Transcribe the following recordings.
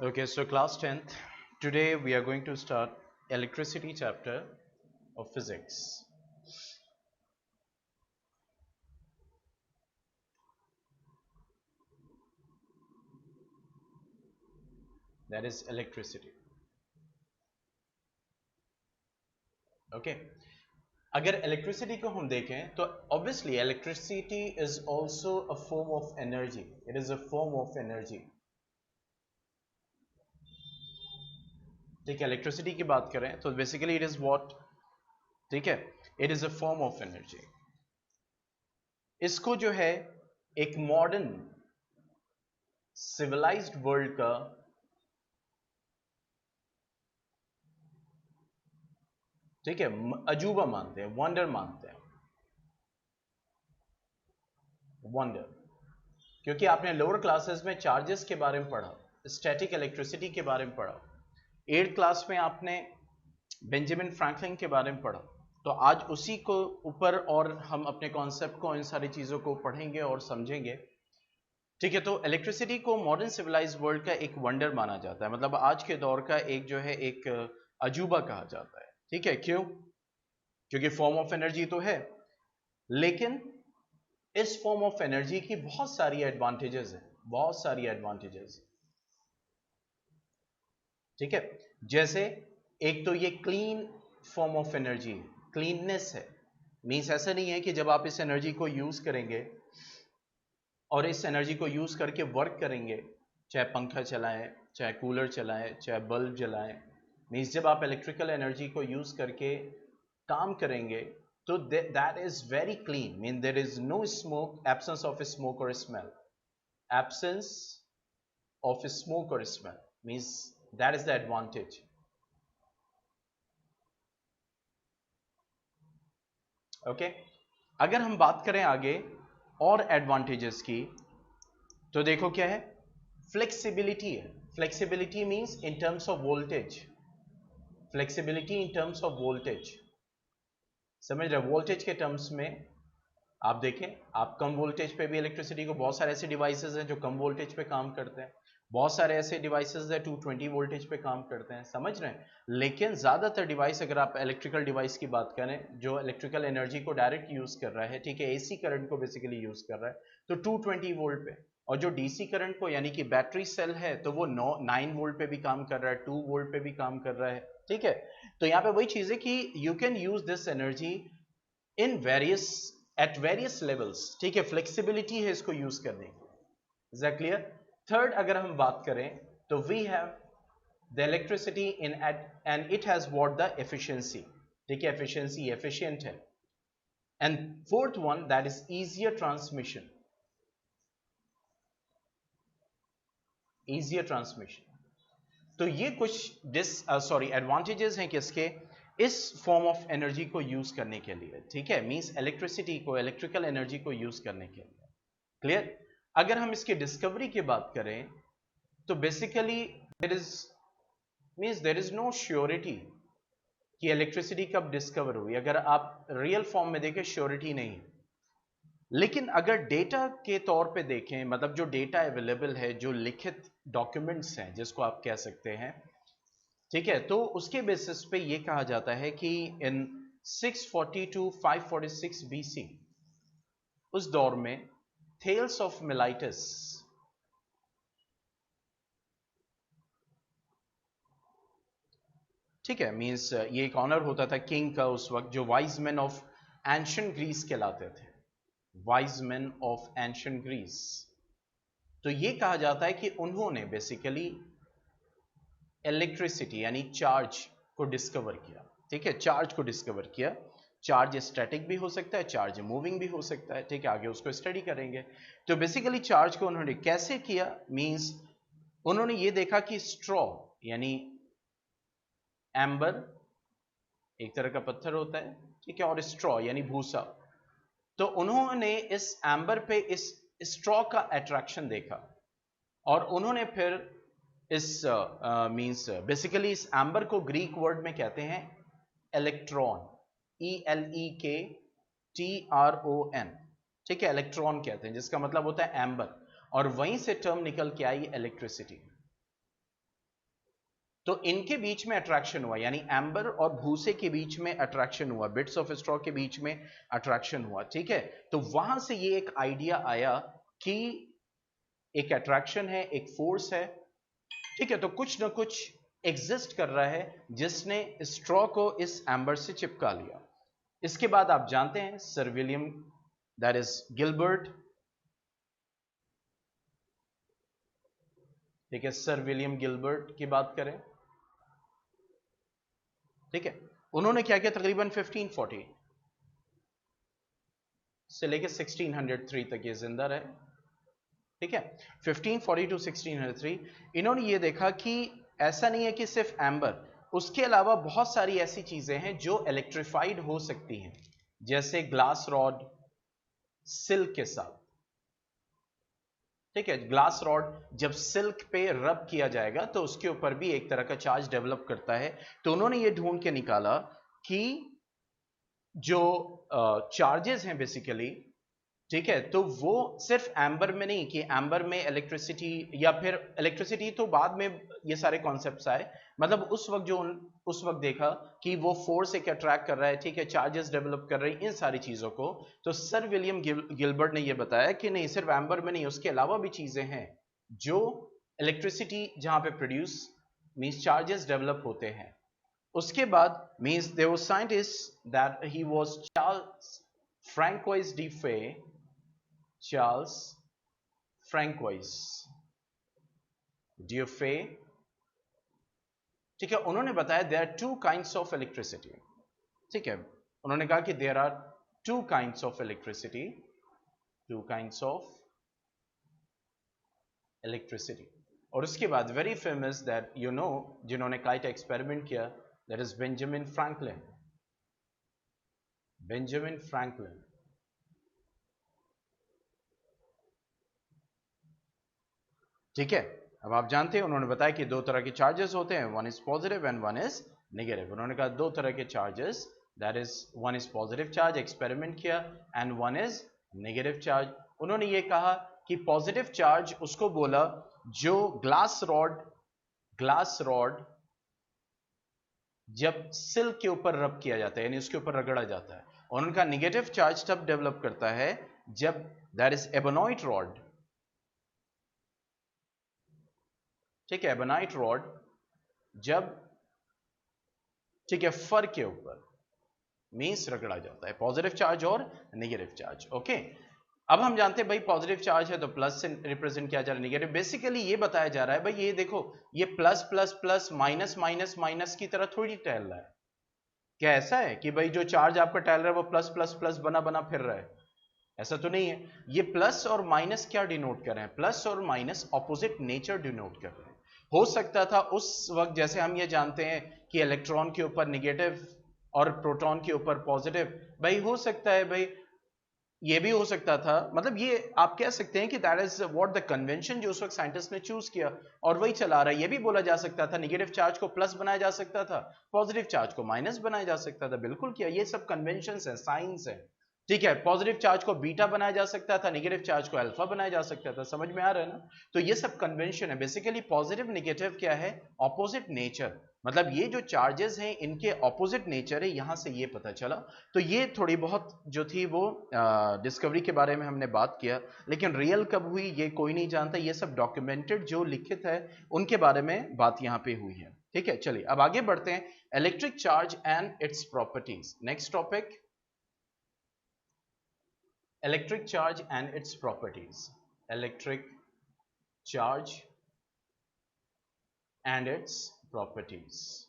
Okay, so class 10th. Today we are going to start electricity chapter of physics. That is electricity. Okay. अगर electricity को हम देखें तो obviously electricity is also a form of energy. It is a form of energy. ठीक है, electricity की बात करें तो basically it is what? ठीक है, it is a form of energy. इसको जो है एक modern civilized world का ठीक है अजूबा मानते हैं, वंडर मानते हैं, वंडर। क्योंकि आपने लोअर क्लासेस में चार्जेस के बारे में पढ़ा, स्टैटिक इलेक्ट्रिसिटी के बारे में पढ़ा, 8th क्लास में आपने बेंजामिन फ्रैंकलिन के बारे में पढ़ा। तो आज उसी को ऊपर और हम अपने कॉन्सेप्ट को, इन सारी चीज़ों को पढ़ेंगे और समझेंगे। ठीक है, तो इलेक्ट्रिसिटी को मॉडर्न सिविलाइज्ड वर्ल्ड का एक वंडर माना जाता है, मतलब आज के दौर का एक जो है एक अजूबा कहा जाता है। ठीक है, क्यों? क्योंकि फॉर्म ऑफ एनर्जी तो है, लेकिन इस फॉर्म ऑफ एनर्जी की बहुत सारी एडवांटेजेस हैं, बहुत सारी एडवांटेजेस। ठीक है, जैसे एक तो ये clean form of energy, cleanness है। मींस ऐसा नहीं है कि जब आप इस एनर्जी को यूज करेंगे और इस एनर्जी को यूज करके वर्क करेंगे, चाहे पंखा चलाएं, चाहे कूलर चलाएं, चाहे बल्ब जलाएं, मींस जब आप इलेक्ट्रिकल एनर्जी को यूज करके काम करेंगे तो that is very clean, mean there is no smoke, absence of smoke और smell, absence of smoke or smell, means that is the advantage. Okay, अगर हम बात करें आगे और एडवांटेजेस की तो देखो क्या है, फ्लेक्सिबिलिटी है। Flexibility means in terms of voltage, flexibility in terms of voltage, समझ रहे? वोल्टेज के टर्म्स में आप देखें, आप कम वोल्टेज पे भी इलेक्ट्रिसिटी को, बहुत सारे ऐसे डिवाइसेस हैं जो कम वोल्टेज पे काम करते हैं, बहुत सारे ऐसे डिवाइसेस हैं 220 वोल्टेज पे काम करते हैं, समझ रहे हैं? लेकिन ज़्यादातर डिवाइस, अगर आप इलेक्ट्रिकल डिवाइस की बात करें जो इलेक्ट्रिकल एनर्जी को डायरेक्ट यूज़ कर रहा है, ठीक है, एसी करंट को बेसिकली यूज़ कर रहा है, तो 220 वोल्ट पे। और जो डीसी करंट को, यानी कि बैटरी सेल है, तो वो 9 वोल्ट पे भी काम कर रहा है, 2 वोल्ट पे भी काम कर रहा है। ठीक है, तो यहाँ पे वही चीज़ है कि you can use this energy in various, at various levels. ठीक है, फ्लेक्सिबिलिटी है इसको यूज करने की। Is that clear? थर्ड अगर हम बात करें तो we have the electricity in and it has what, the efficiency. ठीक है, एफिशिएंसी, एफिशिएंट है। And fourth one, that is easier transmission, easier transmission. तो ये कुछ एडवांटेजेस हैं किसके, इस फॉर्म ऑफ एनर्जी को यूज करने के लिए। ठीक है, मींस इलेक्ट्रिसिटी को, इलेक्ट्रिकल एनर्जी को यूज करने के लिए। क्लियर? अगर हम इसकी डिस्कवरी की बात करें तो basically there is, means there is no surety कि इलेक्ट्रिसिटी कब डिस्कवर हुई। अगर आप रियल फॉर्म में देखें, श्योरिटी नहीं। लेकिन अगर डेटा के तौर पे देखें, मतलब जो डेटा अवेलेबल है, जो लिखित डॉक्यूमेंट्स हैं जिसको आप कह सकते हैं, ठीक है, तो उसके बेसिस पे ये कहा जाता है कि इन 640 टू 546 बीसी, उस दौर में थेल्स ऑफ मिलाइटस, ठीक है, मींस ये एक ऑनर होता था किंग का उस वक्त, जो wise man of ancient Greece कहलाते थे, wise man of ancient Greece. तो ये कहा जाता है कि उन्होंने बेसिकली इलेक्ट्रिसिटी यानी चार्ज को डिस्कवर किया। ठीक है, चार्ज को डिस्कवर किया। चार्ज स्टैटिक भी हो सकता है, चार्ज मूविंग भी हो सकता है। ठीक है, आगे उसको स्टडी करेंगे। तो बेसिकली चार्ज को उन्होंने कैसे किया, मींस उन्होंने ये देखा कि स्ट्रॉ यानी एम्बर एक तरह का पत्थर होता है, ठीक है, और स्ट्रॉ यानी भूसा। तो उन्होंने इस एम्बर पे इस स्ट्रॉ का अट्रैक्शन देखा, और उन्होंने फिर इस मींस बेसिकली इस एम्बर को ग्रीक वर्ड में कहते हैं इलेक्ट्रॉन, ELEKTRON। ठीक है, इलेक्ट्रॉन कहते हैं, जिसका मतलब होता है एम्बर, और वहीं से टर्म निकल के आई इलेक्ट्रिसिटी। तो इनके बीच में अट्रैक्शन हुआ, यानी एम्बर और भूसे के बीच में अट्रैक्शन हुआ, बिट्स ऑफ स्ट्रॉ के बीच में अट्रैक्शन हुआ, ठीक है। तो वहां से ये एक आइडिया आया कि एक अट्रैक्शन है, एक फोर्स है, ठीक है, तो कुछ ना कुछ एग्जिस्ट कर रहा है जिसने स्ट्रॉ को इस एम्बर से चिपका लिया। इसके बाद आप जानते हैं sir William, that is Gilbert, ठीक है, सर विलियम गिलबर्ट की बात करें, ठीक है, उन्होंने क्या किया, तकरीबन 1540 से लेकर 1603 तक ये जिंदा रहे, ठीक है, 1540 टू 1603। इन्होंने ये देखा कि ऐसा नहीं है कि सिर्फ एम्बर, उसके अलावा बहुत सारी ऐसी चीजें हैं जो इलेक्ट्रिफाइड हो सकती हैं, जैसे ग्लास रॉड सिल्क के साथ, ठीक है, ग्लास रॉड जब सिल्क पे रब किया जाएगा तो उसके ऊपर भी एक तरह का चार्ज डेवलप करता है। तो उन्होंने ये ढूंढ के निकाला कि जो चार्जेस हैं बेसिकली, ठीक है, तो वो सिर्फ एम्बर में नहीं कि एम्बर में इलेक्ट्रिसिटी, या फिर इलेक्ट्रिसिटी तो बाद में ये सारे कॉन्सेप्ट्स आए, मतलब उस वक्त जो उस वक्त देखा कि वो फोर्स एक अट्रैक्ट कर रहा है, ठीक है, चार्जेस डेवलप कर रही, इन सारी चीजों को, तो सर विलियम गिलबर्ट ने ये बताया कि नहीं, सिर्फ एम्बर में नहीं, उसके अलावा भी चीजें हैं जो इलेक्ट्रिसिटी जहां पे प्रोड्यूस मींस चार्जेस डेवलप होते हैं। उसके बाद means there was scientist that he was Charles Francois de Fay, Charles Francois Dufay, ठीक है, उन्होंने बताया there are two kinds of electricity, ठीक है, उन्होंने कहा कि there are two kinds of electricity, two kinds of electricity. और उसके बाद very famous that you know, जिन्होंने काइट एक्सपेरिमेंट किया, that is Benjamin Franklin, Benjamin Franklin, ठीक है। अब आप जानते हैं उन्होंने बताया कि दो तरह के चार्जेस होते हैं, one is positive and one is negative. उन्होंने कहा दो तरह के charges, that is one is positive charge, experiment किया, and one is negative charge. उन्होंने ये कहा कि पॉजिटिव चार्ज उसको बोला जो ग्लास रॉड जब सिल्क के ऊपर रब किया जाता है, यानी उसके ऊपर रगड़ा जाता है, और उनका नेगेटिव चार्ज तब डेवलप करता है जब दैट इज एबोनाइट रॉड, ठीक है, एबोनाइट रॉड जब, ठीक है, फर के ऊपर मींस रगड़ा जाता है, पॉजिटिव चार्ज और नेगेटिव चार्ज, ओके। अब हम जानते हैं भाई पॉजिटिव चार्ज है तो प्लस से रिप्रेजेंट किया जा रहा है, नेगेटिव बेसिकली ये बताया जा रहा है भाई, ये देखो, ये plus plus plus minus minus minus की तरह थोड़ी टहल रहा है, क्या ऐसा है कि भाई जो चार्ज आपका टहल रहा है वो प्लस प्लस प्लस बना बना फिर रहा है, ऐसा तो नहीं है। ये प्लस और माइनस क्या डिनोट कर रहे हैं, प्लस और माइनस ऑपोजिट नेचर डिनोट कर रहे हैं। हो सकता था उस वक्त, जैसे हम ये जानते हैं कि इलेक्ट्रॉन के ऊपर नेगेटिव और प्रोटॉन के ऊपर पॉजिटिव, भाई हो सकता है भाई ये भी हो सकता था, मतलब ये आप कह सकते हैं कि that is what the convention जो उस वक्त साइंटिस्ट ने चूज किया और वही चला रहा है। ये भी बोला जा सकता था नेगेटिव चार्ज को प्लस बनाया जा सकता था, पॉजिटिव चार्ज को माइनस बनाया जा सकता था, बिल्कुल किया, ये सब कन्वेंशंस है, साइंस है, ठीक है। पॉजिटिव चार्ज को बीटा बनाया जा सकता था, नेगेटिव चार्ज को अल्फा बनाया जा सकता था, समझ में आ रहा है ना। तो ये सब कन्वेंशन है, बेसिकली पॉजिटिव नेगेटिव क्या है, ऑपोजिट नेचर, मतलब ये जो चार्जेस हैं इनके ऑपोजिट नेचर है, यहां से ये पता चला। तो ये थोड़ी बहुत जो थी वो डिस्कवरी के बारे में हमने बात किया, लेकिन रियल कब हुई ये कोई नहीं जानता, ये सब डॉक्यूमेंटेड जो लिखित है उनके बारे में बात यहां पे हुई है, ठीक है। चलिए अब आगे बढ़ते हैं, electric charge and its properties, next topic, electric charge and its properties, electric charge and its properties।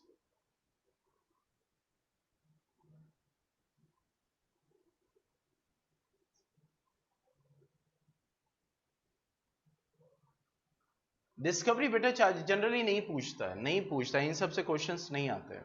Discovery बेटा चार्ज जनरली नहीं पूछता है, नहीं पूछता है, इन सब से क्वेश्चंस नहीं आते हैं,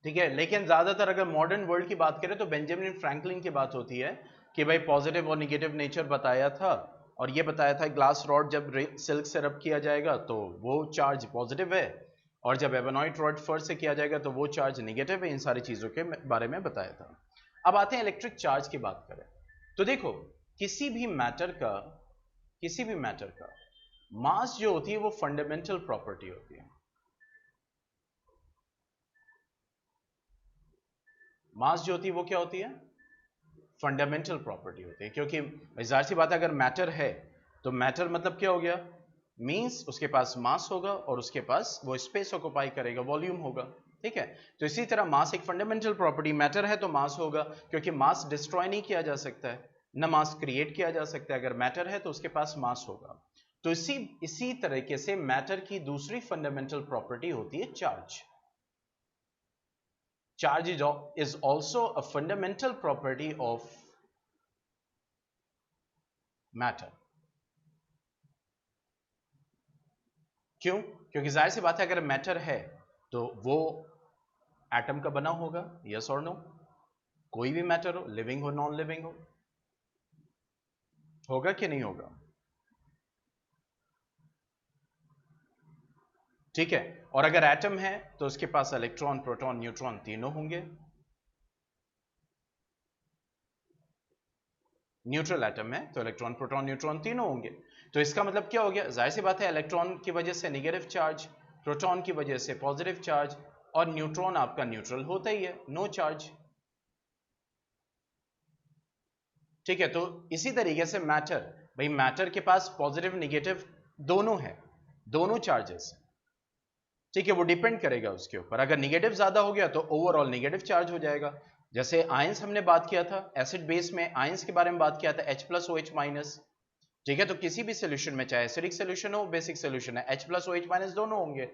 ठीक है। लेकिन ज्यादातर अगर मॉडर्न वर्ल्ड की बात करें तो बेंजामिन फ्रैंकलिन की बात होती है कि भाई पॉजिटिव और निगेटिव नेचर बताया था, और ये बताया था ग्लास रॉड जब सिल्क से रब किया जाएगा तो वो चार्ज पॉजिटिव है, और जब एबोनाइट रॉड फर से किया जाएगा तो वो चार्ज निगेटिव है, इन सारी चीजों के बारे में बताया था। अब आते हैं इलेक्ट्रिक चार्ज की बात करें तो देखो, किसी भी मैटर का मास जो होती है वो फंडामेंटल प्रॉपर्टी होती है। मास जो होती है वो क्या होती है? फंडामेंटल प्रॉपर्टी होती है, क्योंकि जाहिर सी बात है अगर मैटर है तो मैटर मतलब क्या हो गया? मींस उसके पास मास होगा और उसके पास वो स्पेस ऑक्युपाई करेगा, वॉल्यूम होगा। ठीक है, तो इसी तरह मास एक फंडामेंटल प्रॉपर्टी, मैटर है तो मास होगा, क्योंकि मास डिस्ट्रॉय नहीं किया जा सकता है, ना मास क्रिएट किया जा सकता है। अगर मैटर है तो उसके पास मास होगा। तो इसी तरीके से मैटर की दूसरी फंडामेंटल प्रॉपर्टी होती है charge. Charge is also a fundamental property of matter. क्यों? क्योंकि जाहिर सी बात है अगर मैटर है तो वो एटम का बना होगा, यस और नो? कोई भी मैटर हो, लिविंग हो नॉन लिविंग हो, होगा कि नहीं होगा? ठीक है, और अगर एटम है तो उसके पास इलेक्ट्रॉन, प्रोटॉन, न्यूट्रॉन तीनों होंगे। न्यूट्रल एटम है तो इलेक्ट्रॉन, प्रोटॉन, न्यूट्रॉन तीनों होंगे। तो इसका मतलब क्या हो गया? जाहिर सी बात है इलेक्ट्रॉन की वजह से नेगेटिव चार्ज, प्रोटॉन की वजह से पॉजिटिव चार्ज, और न्यूट्रॉन आपका न्यूट्रल होता ही है, नो चार्ज। ठीक है, तो इसी तरीके से मैटर, भाई मैटर के पास पॉजिटिव निगेटिव दोनों है, दोनों चार्जेस। ठीक है, वो डिपेंड करेगा उसके ऊपर। अगर निगेटिव ज्यादा हो गया तो ओवरऑल निगेटिव चार्ज हो जाएगा। जैसे आयंस हमने बात किया था, एसिड बेस में आयंस के बारे में बात किया था, H plus O H minus. ठीक है, तो किसी भी सोल्यूशन में, चाहे एसिडिक सोल्यूशन हो, बेसिक सोल्यूशन है, H plus O H minus दोनों होंगे।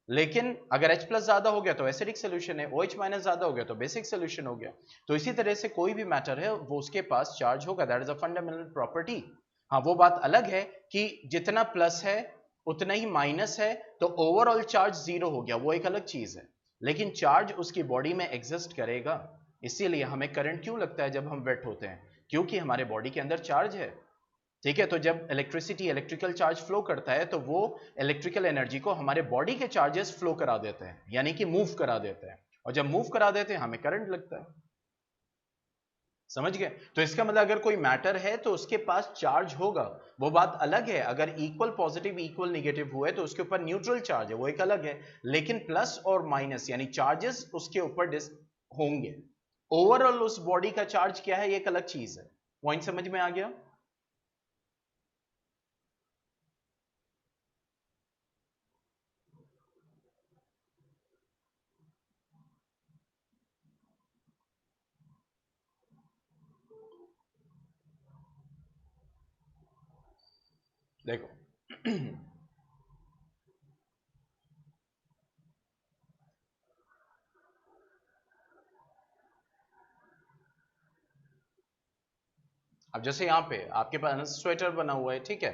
लेकिन अगर H प्लस ज्यादा हो गया तो एसिडिक सोल्यूशन है, OH माइनस ज्यादा हो गया तो बेसिक सोल्यूशन हो गया। तो इसी तरह से कोई भी मैटर है वो उसके पास चार्ज होगा, that is a fundamental property. हाँ, वो बात अलग है कि जितना प्लस है उतना ही माइनस है, तो ओवरऑल चार्ज जीरो हो गया, वो एक अलग चीज है। लेकिन चार्ज उसकी बॉडी में एग्जिस्ट करेगा। इसीलिए हमें करंट क्यों लगता है जब हम वेट होते हैं? क्योंकि हमारे बॉडी के अंदर चार्ज है। ठीक है, तो जब इलेक्ट्रिसिटी, इलेक्ट्रिकल चार्ज फ्लो करता है तो वो इलेक्ट्रिकल एनर्जी को हमारे बॉडी के चार्जेस फ्लो करा देते हैं, यानी कि मूव करा देते हैं, और जब मूव करा देते हैं हमें करंट लगता है। समझ गए? तो इसका मतलब अगर कोई मैटर है तो उसके पास चार्ज होगा। वो बात अलग है अगर इक्वल पॉजिटिव इक्वल नेगेटिव हुए तो उसके ऊपर न्यूट्रल चार्ज है, वो एक अलग है। लेकिन प्लस और माइनस यानी चार्जेस उसके ऊपर होंगे। ओवरऑल उस बॉडी का चार्ज क्या है, ये एक अलग चीज है। पॉइंट समझ में आ गया? देखो अब जैसे यहाँ पे आपके पास स्वेटर बना हुआ है, ठीक है,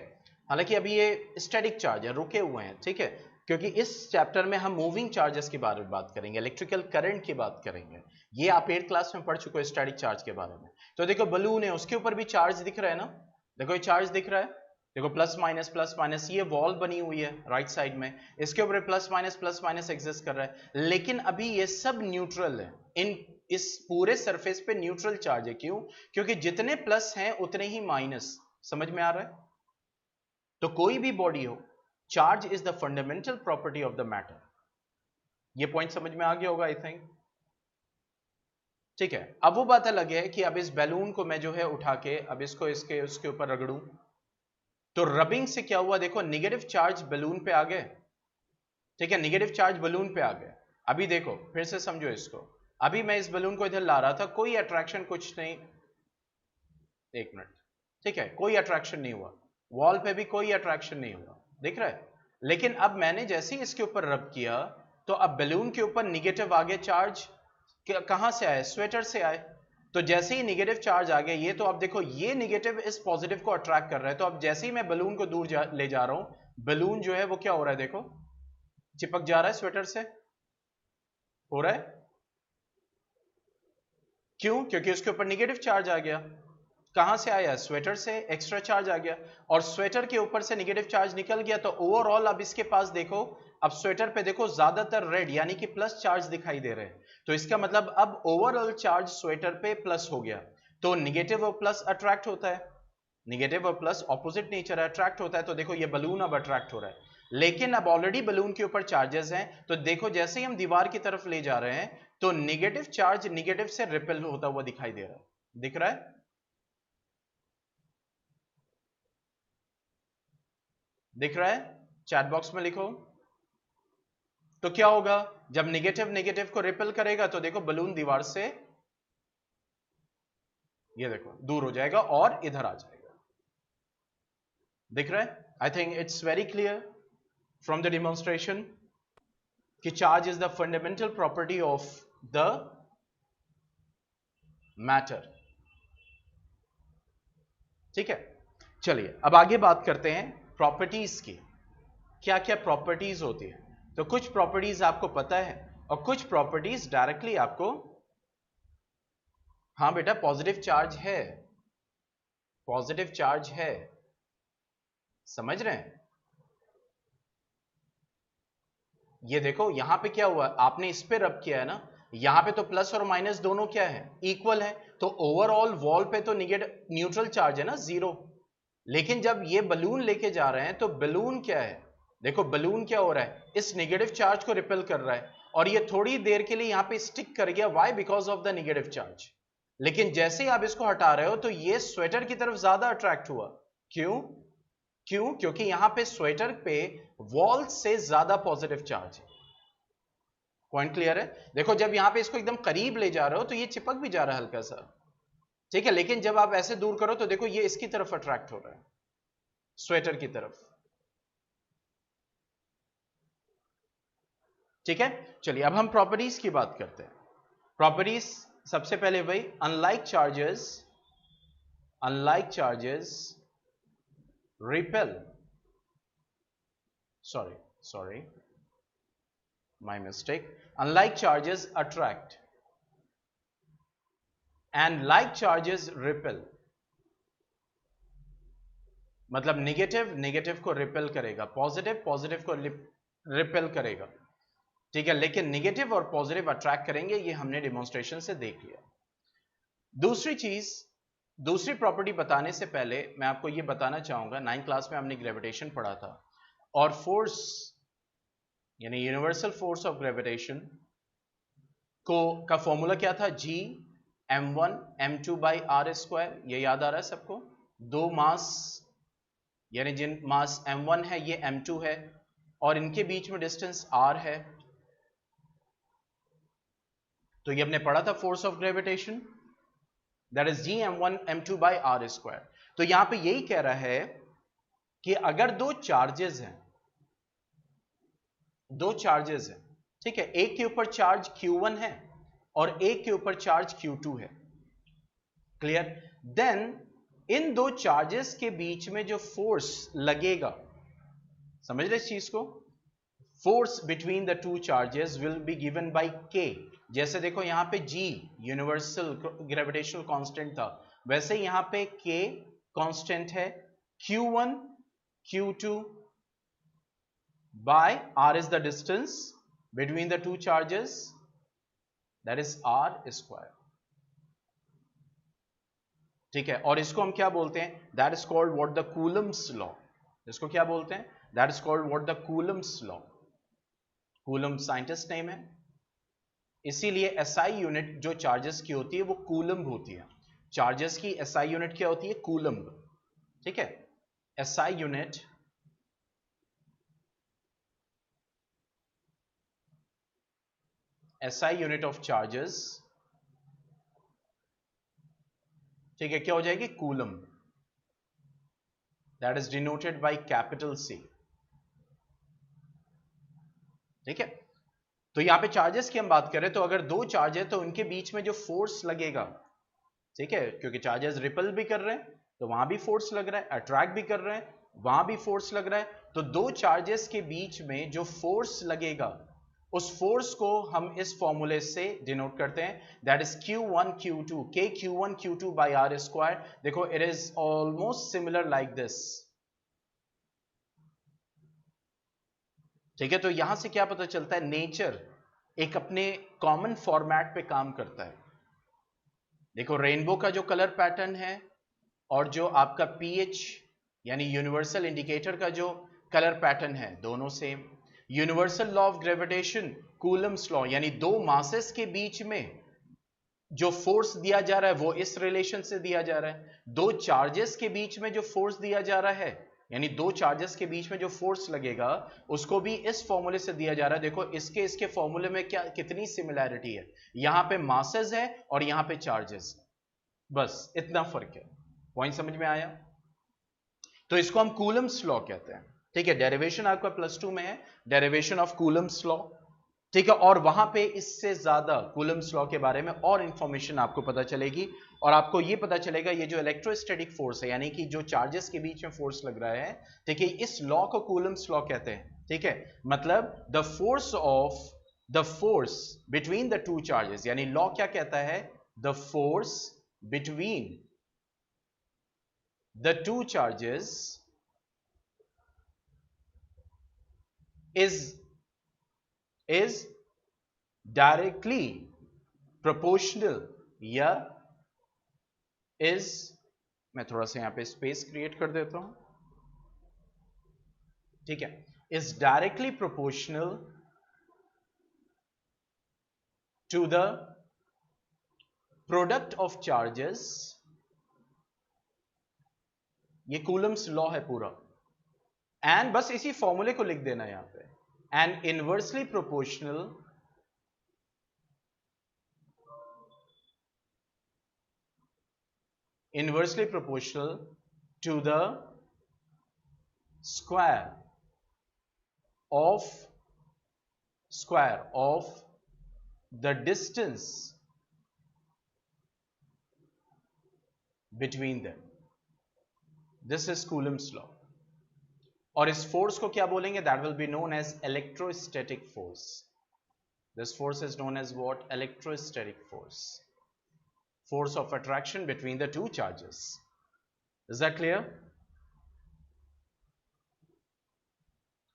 हालांकि अभी ये स्टैटिक चार्ज है, रुके हुए हैं, ठीक है, क्योंकि इस चैप्टर में हम मूविंग चार्जेस के बारे में बात करेंगे, इलेक्ट्रिकल करंट की बात करेंगे। ये आप 8th क्लास में पढ़ चुके हो स्टैटिक चार्ज के बारे में। तो देखो बलून है, उसके ऊपर भी चार्ज दिख रहा है ना, देखो ये चार्ज दिख रहा है, देखो प्लस माइनस, ये वॉल बनी हुई है राइट साइड में, इसके ऊपर प्लस माइनस एग्जिस्ट कर रहा है, लेकिन अभी ये सब न्यूट्रल है। इस पूरे सरफेस पे न्यूट्रल चार्ज है, क्यों? क्योंकि जितने प्लस हैं उतने ही माइनस। समझ में आ रहा है? तो कोई भी बॉडी हो, charge is the fundamental property of the matter. ये पॉइंट समझ में आ गया होगा आई थिंक। ठीक है, अब वो बात अलग है कि अब इस बैलून को मैं जो है उठा के अब इसको इसके उसके ऊपर रगड़ूं, तो रबिंग से क्या हुआ? देखो नेगेटिव चार्ज बैलून पे आ गए। ठीक है, नेगेटिव चार्ज बलून पे आ गया। अभी देखो फिर से समझो इसको, अभी मैं इस बलून को इधर ला रहा था, कोई अट्रैक्शन कुछ नहीं, एक मिनट, ठीक है, कोई अट्रैक्शन नहीं हुआ, वॉल पे भी कोई अट्रैक्शन नहीं हुआ, दिख रहा है। लेकिन अब मैंने जैसे ही इसके ऊपर रब किया तो अब बैलून के ऊपर निगेटिव आ गया चार्ज। कहां से आए? स्वेटर से आए। तो जैसे ही निगेटिव चार्ज आ गया, ये तो अब देखो ये निगेटिव इस पॉजिटिव को अट्रैक्ट कर रहा है, तो अब जैसे ही मैं बलून को दूर ले जा रहा हूं, बलून जो है वो क्या हो रहा है, देखो चिपक जा रहा है स्वेटर से, हो रहा है। क्यों? क्योंकि उसके ऊपर निगेटिव चार्ज आ गया। कहां से आया? स्वेटर से एक्स्ट्रा चार्ज आ गया, और स्वेटर के ऊपर से निगेटिव चार्ज निकल गया, तो ओवरऑल अब इसके पास देखो, अब स्वेटर पे देखो ज्यादातर रेड यानी कि प्लस चार्ज दिखाई दे रहे हैं। तो इसका मतलब अब ओवरऑल चार्ज स्वेटर पे प्लस हो गया, तो निगेटिव और प्लस अट्रैक्ट होता है। नेगेटिव और प्लस ऑपोजिट नेचर अट्रैक्ट होता है, तो देखो ये बलून अब अट्रैक्ट हो रहा है, लेकिन अब ऑलरेडी बलून के ऊपर चार्जेस हैं, तो देखो जैसे ही हम दीवार की तरफ ले जा रहे हैं तो नेगेटिव चार्ज नेगेटिव से रिपेल होता हुआ दिखाई दे रहा है, दिख रहा है? दिख रहा है? चैट बॉक्स में लिखो। तो क्या होगा जब नेगेटिव नेगेटिव को रिपेल करेगा, तो देखो बलून दीवार से ये देखो दूर हो जाएगा और इधर आ जाएगा। दिख रहा है? I think it's very clear from the demonstration कि charge is the fundamental property of the matter. ठीक है, चलिए अब आगे बात करते हैं प्रॉपर्टीज की। क्या क्या प्रॉपर्टीज होती है? तो कुछ प्रॉपर्टीज आपको पता है और कुछ प्रॉपर्टीज डायरेक्टली आपको, हाँ बेटा पॉजिटिव चार्ज है, पॉजिटिव चार्ज है, समझ रहे हैं? ये देखो यहां पे क्या हुआ, आपने इस पे रब किया है ना, यहां पे तो प्लस और माइनस दोनों क्या है, इक्वल है, तो ओवरऑल वॉल पे तो नेगेटिव न्यूट्रल चार्ज है ना, जीरो। लेकिन जब ये बलून लेके जा रहे हैं तो बलून क्या है, देखो बलून क्या हो रहा है, इस नेगेटिव चार्ज को रिपेल कर रहा है और ये थोड़ी देर के लिए यहां पे स्टिक कर गया, why? Because of the negative charge. लेकिन जैसे ही आप इसको हटा रहे हो तो ये स्वेटर की तरफ ज्यादा अट्रैक्ट हुआ। क्यों? क्यों? क्योंकि यहां पे स्वेटर पे वॉल से ज्यादा पॉजिटिव चार्ज है। पॉइंट क्लियर है? देखो जब यहां पे इसको एकदम करीब ले जा रहे हो तो ये चिपक भी जा रहा है हल्का सा, ठीक है, लेकिन जब आप ऐसे दूर करो तो देखो ये इसकी तरफ अट्रैक्ट हो रहा है, स्वेटर की तरफ। ठीक है, चलिए अब हम प्रॉपर्टीज की बात करते हैं। प्रॉपर्टीज सबसे पहले वही, unlike charges repel, sorry my mistake, unlike charges attract and like charges repel। मतलब नेगेटिव नेगेटिव को रिपेल करेगा, पॉजिटिव पॉजिटिव को रिपेल करेगा, ठीक है, लेकिन नेगेटिव और पॉजिटिव अट्रैक्ट करेंगे, ये हमने डिमॉन्स्ट्रेशन से देख लिया। दूसरी चीज, दूसरी प्रॉपर्टी बताने से पहले मैं आपको ये बताना चाहूंगा, 9th क्लास में हमने ग्रेविटेशन पढ़ा था और फोर्स यानी यूनिवर्सल फोर्स ऑफ ग्रेविटेशन को का फॉर्मूला क्या था, G m1 m2 by R square. ये याद आ रहा है सबको? दो मास यानी जिन मास m1 है ये m2 है और इनके बीच में डिस्टेंस r है, तो ये हमने पढ़ा था force of gravitation, that is G m1 m2 by R square. तो यहां पे यही कह रहा है कि अगर दो चार्जेस हैं, ठीक है, एक के ऊपर चार्ज Q1 है और एक के ऊपर चार्ज Q2 है, क्लियर? देन इन दो चार्जेस के बीच में जो फोर्स लगेगा, समझ रहे इस चीज को, force between the two charges will be given by K। जैसे देखो यहां पे G यूनिवर्सल ग्रेविटेशनल कांस्टेंट था, वैसे यहां पे K कांस्टेंट है, Q1 Q2 by r is the distance between the two charges, that is r square। ठीक है, और इसको हम क्या बोलते हैं, that is called what the Coulomb's law। इसको क्या बोलते हैं, that is called what the Coulomb's law। Coulomb scientist name है, इसीलिए SI यूनिट जो चार्जेस की होती है वो कूलम्ब होती है। चार्जेस की SI यूनिट क्या होती है, कूलम्ब, ठीक है, SI unit SI unit of charges, ठीक है, क्या हो जाएगी, coulomb, that is denoted by capital C। ठीक है, तो यहां पे चार्जेस की हम बात करें तो अगर दो चार्ज है तो उनके बीच में जो फोर्स लगेगा, ठीक है, क्योंकि चार्जेस रिपल भी कर रहे हैं तो वहां भी फोर्स लग रहा है, अट्रैक्ट भी कर रहे हैं वहां भी फोर्स लग रहा है, तो दो चार्जेस के बीच में जो फोर्स लगेगा उस फोर्स को हम इस फॉर्मूले से डिनोट करते हैं, that is Q1 Q2, K Q1 Q2 by R square. देखो it is almost similar like this, ठीक है, तो यहां से क्या पता चलता है, नेचर एक अपने कॉमन फॉर्मेट पे काम करता है। देखो रेनबो का जो कलर पैटर्न है और जो आपका pH यानी यूनिवर्सल इंडिकेटर का जो कलर पैटर्न है दोनों same. Universal law of gravitation, Coulomb's law, यानी दो मासेस के बीच में जो फोर्स दिया जा रहा है वो इस रिलेशन से दिया जा रहा है। दो चार्जेस के बीच में जो फोर्स दिया जा रहा है, यानी दो चार्जेस के बीच में जो फोर्स लगेगा उसको भी इस फॉर्मूले से दिया जा रहा है। देखो इसके फॉर्मूले में क्या कितनी सिमिलैरिटी है, यहां पे मासेस है और यहां पे चार्जेस, बस इतना फर्क है। पॉइंट समझ में आया? तो इसको हम कूलम्स लॉ कहते हैं। ठीक है, डेरिवेशन आपका +2 में है, डेरिवेशन ऑफ कूलम्स लॉ। ठीक है, और वहां पे इससे ज्यादा कूलम्स लॉ के बारे में और इंफॉर्मेशन आपको पता चलेगी, और आपको ये पता चलेगा ये जो इलेक्ट्रोस्टैटिक फोर्स है, यानी कि जो चार्जेस के बीच में फोर्स लग रहा है, ठीक है, इस लॉ को कूलम्स लॉ कहते हैं। ठीक है, मतलब the force between the two charges, यानी लॉ क्या कहता है, the force between the two charges is directly proportional या is, मैं थोड़ा सा यहां पे स्पेस क्रिएट कर देता हूं, ठीक है, is directly proportional to the product of charges, ये कूलम्स लॉ है पूरा, एंड बस इसी फॉर्मूले को लिख देना यहां पे, and inversely proportional to the square of the distance between them. This is Coulomb's law. और इस फोर्स को क्या बोलेंगे, that will be known as electrostatic force. This force is known as what? Electrostatic force. Force of attraction between the two charges. Is that clear?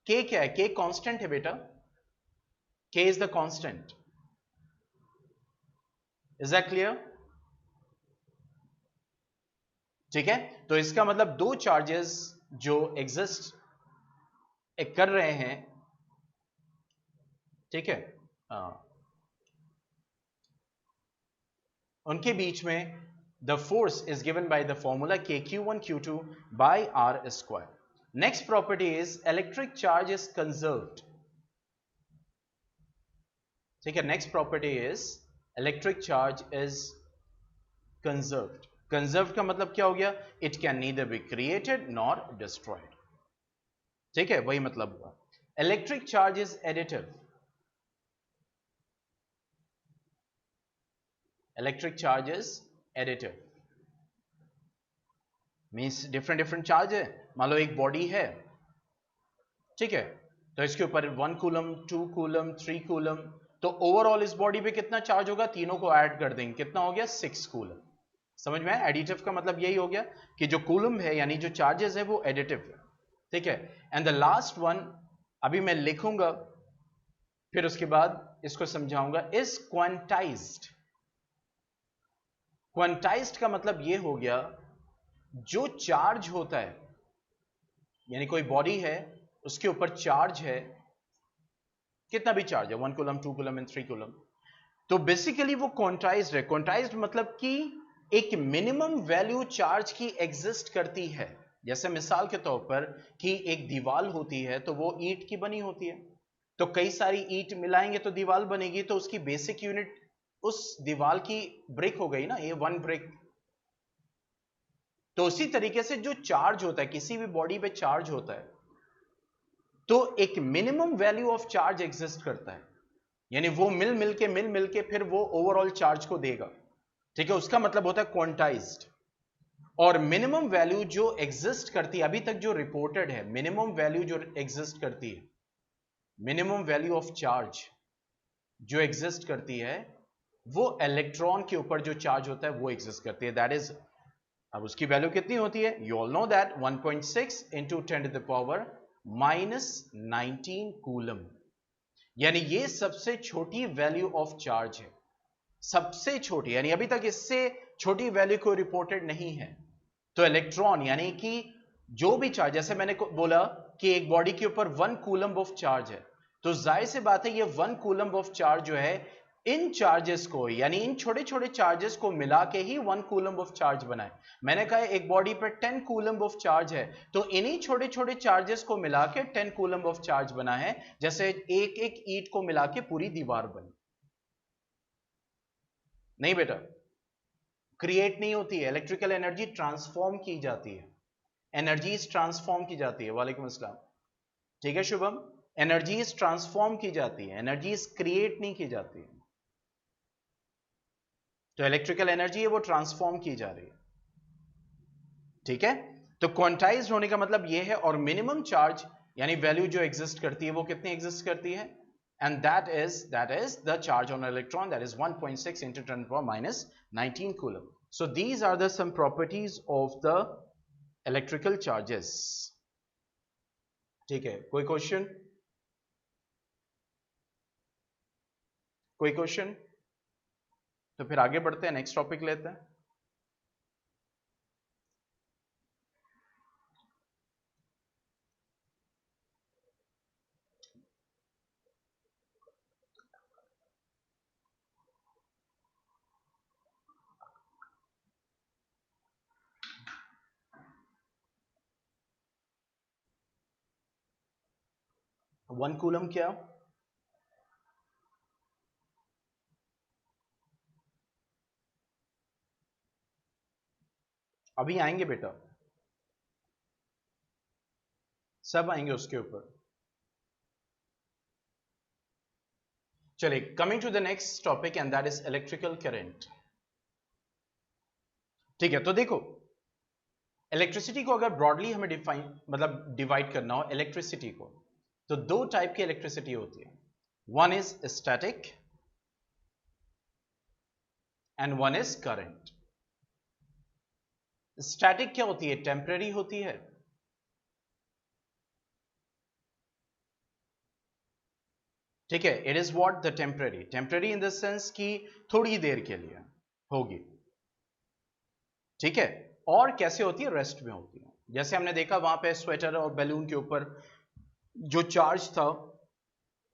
K क्या है? K constant है बेटा. K is the constant. Is that clear? ठीक है, तो इसका मतलब दो चार्जेस जो एग्जिस्ट कर रहे हैं, ठीक है, उनके बीच में the force is given by the formula KQ1 Q2 by R square. Next property is electric charge is conserved. ठीक है, next property is electric charge is conserved. Conserved का मतलब क्या हो गया, it can neither be created nor destroyed. ठीक है, वही मतलब हुआ. Electric charge is additive. Electric charge is additive means different charge है. मान लो एक बॉडी है, ठीक है, तो इसके ऊपर 1 कूलम, 2 कूलम, 3 कूलम, तो ओवरऑल इस बॉडी पे कितना चार्ज होगा, तीनों को ऐड कर देंगे, कितना हो गया, 6 कूलम. समझ में आया? एडिटिव का मतलब यही हो गया कि जो कूलम है यानी जो चार्जेस है वो एडिटिव है. ठीक है, एंड द लास्ट वन अभी मैं लिखूंगा, फिर उसके बाद इसको समझाऊंगा, इज क्वांटाइज्ड. क्वांटाइज्ड का मतलब ये हो गया, जो चार्ज होता है, यानी कोई बॉडी है उसके ऊपर चार्ज है, कितना भी चार्ज है, 1 कूलम, 2 कूलम एंड 3 कूलम, तो बेसिकली वो क्वांटाइज्ड है. क्वांटाइज्ड मतलब कि एक मिनिमम वैल्यू चार्ज की एग्जिस्ट करती है. जैसे मिसाल के तौर पर कि एक दीवार होती है तो वो ईंट की बनी होती है, तो कई सारी ईंट मिलाएंगे तो दीवार बनेगी, तो उसकी बेसिक यूनिट उस दीवार की ब्रिक हो गई ना, ये 1 ब्रिक. तो उसी तरीके से जो चार्ज होता है, किसी भी बॉडी पे चार्ज होता है, तो एक minimum value of charge exist करता है, यानी वो मिल मिल के फिर वो ओवरऑल चार्ज को देगा. ठीक है, उसका मतलब होता है क्वांटाइज्ड. और मिनिमम वैल्यू जो एग्जिस्ट करती है, अभी तक जो रिपोर्टेड है, मिनिमम वैल्यू जो एग्जिस्ट करती है, मिनिमम वैल्यू ऑफ चार्ज जो एग्जिस्ट करती है, वो इलेक्ट्रॉन के ऊपर जो चार्ज होता है वो एग्जिस्ट करती है. दैट इज, अब उसकी वैल्यू कितनी होती है, you all know that 1.6 into 10⁻⁹ coulomb. यानी ये सबसे छोटी वैल्यू ऑफ चार्ज है, सबसे छोटी, यानी अभी तक इससे छोटी वैल्यू कोई रिपोर्टेड नहीं है. तो इलेक्ट्रॉन यानी कि जो भी चार्ज, जैसे मैंने बोला कि एक बॉडी के ऊपर 1 कूलम्ब ऑफ चार्ज है, तो जाहिर सी बात है ये 1 कूलम्ब ऑफ चार्ज जो है इन चार्जेस को, यानी इन छोटे छोटे चार्जेस को मिला के ही 1 कूलम्ब ऑफ चार्ज बनाए। मैंने कहा एक बॉडी पर 10 कूलम्ब ऑफ चार्ज है, तो इन्हीं छोटे छोटे चार्जेस को मिला के 10 कूलम्ब ऑफ चार्ज बना है, जैसे एक एक ईंट को मिला के पूरी दीवार बनी। नहीं बेटा, क्रिएट नहीं होती है, इलेक्ट्रिकल एनर्जी ट्रांसफॉर्म की जाती है, एनर्जीज ट्रांसफॉर्म की जाती है। वालेकुम अस्सलाम, ठीक है शुभम, एनर्जीज ट्रांसफॉर्म की जाती है, एनर्जीज क्रिएट नहीं की जाती है। तो इलेक्ट्रिकल एनर्जी है वो ट्रांसफॉर्म की जा रही है, ठीक है। तो क्वांटाइज होने का मतलब ये है, और मिनिमम चार्ज यानी वैल्यू जो एग्जिस्ट करती है वो कितनी एग्जिस्ट करती है, and that is the charge on electron, that is 1.6 into 10⁻⁹ coulomb. So these are the some properties of the electrical charges, ठीक है। कोई क्वेश्चन, कोई क्वेश्चन? तो फिर आगे बढ़ते हैं, नेक्स्ट टॉपिक लेते हैं। वन कूलम क्या? अभी आएंगे बेटा, सब आएंगे उसके ऊपर। चलिए, coming to the next topic and that is electrical current, ठीक है। तो देखो, इलेक्ट्रिसिटी को अगर ब्रॉडली हमें डिवाइड करना हो इलेक्ट्रिसिटी को, तो दो टाइप की इलेक्ट्रिसिटी होती है, one is static and one is current. Static क्या होती है? टेम्परेरी होती है, ठीक है। It is what? The temporary, temporary in the sense कि थोड़ी देर के लिए होगी, ठीक है। और कैसे होती है? रेस्ट में होती है। जैसे हमने देखा वहां पे स्वेटर और बैलून के ऊपर जो चार्ज था,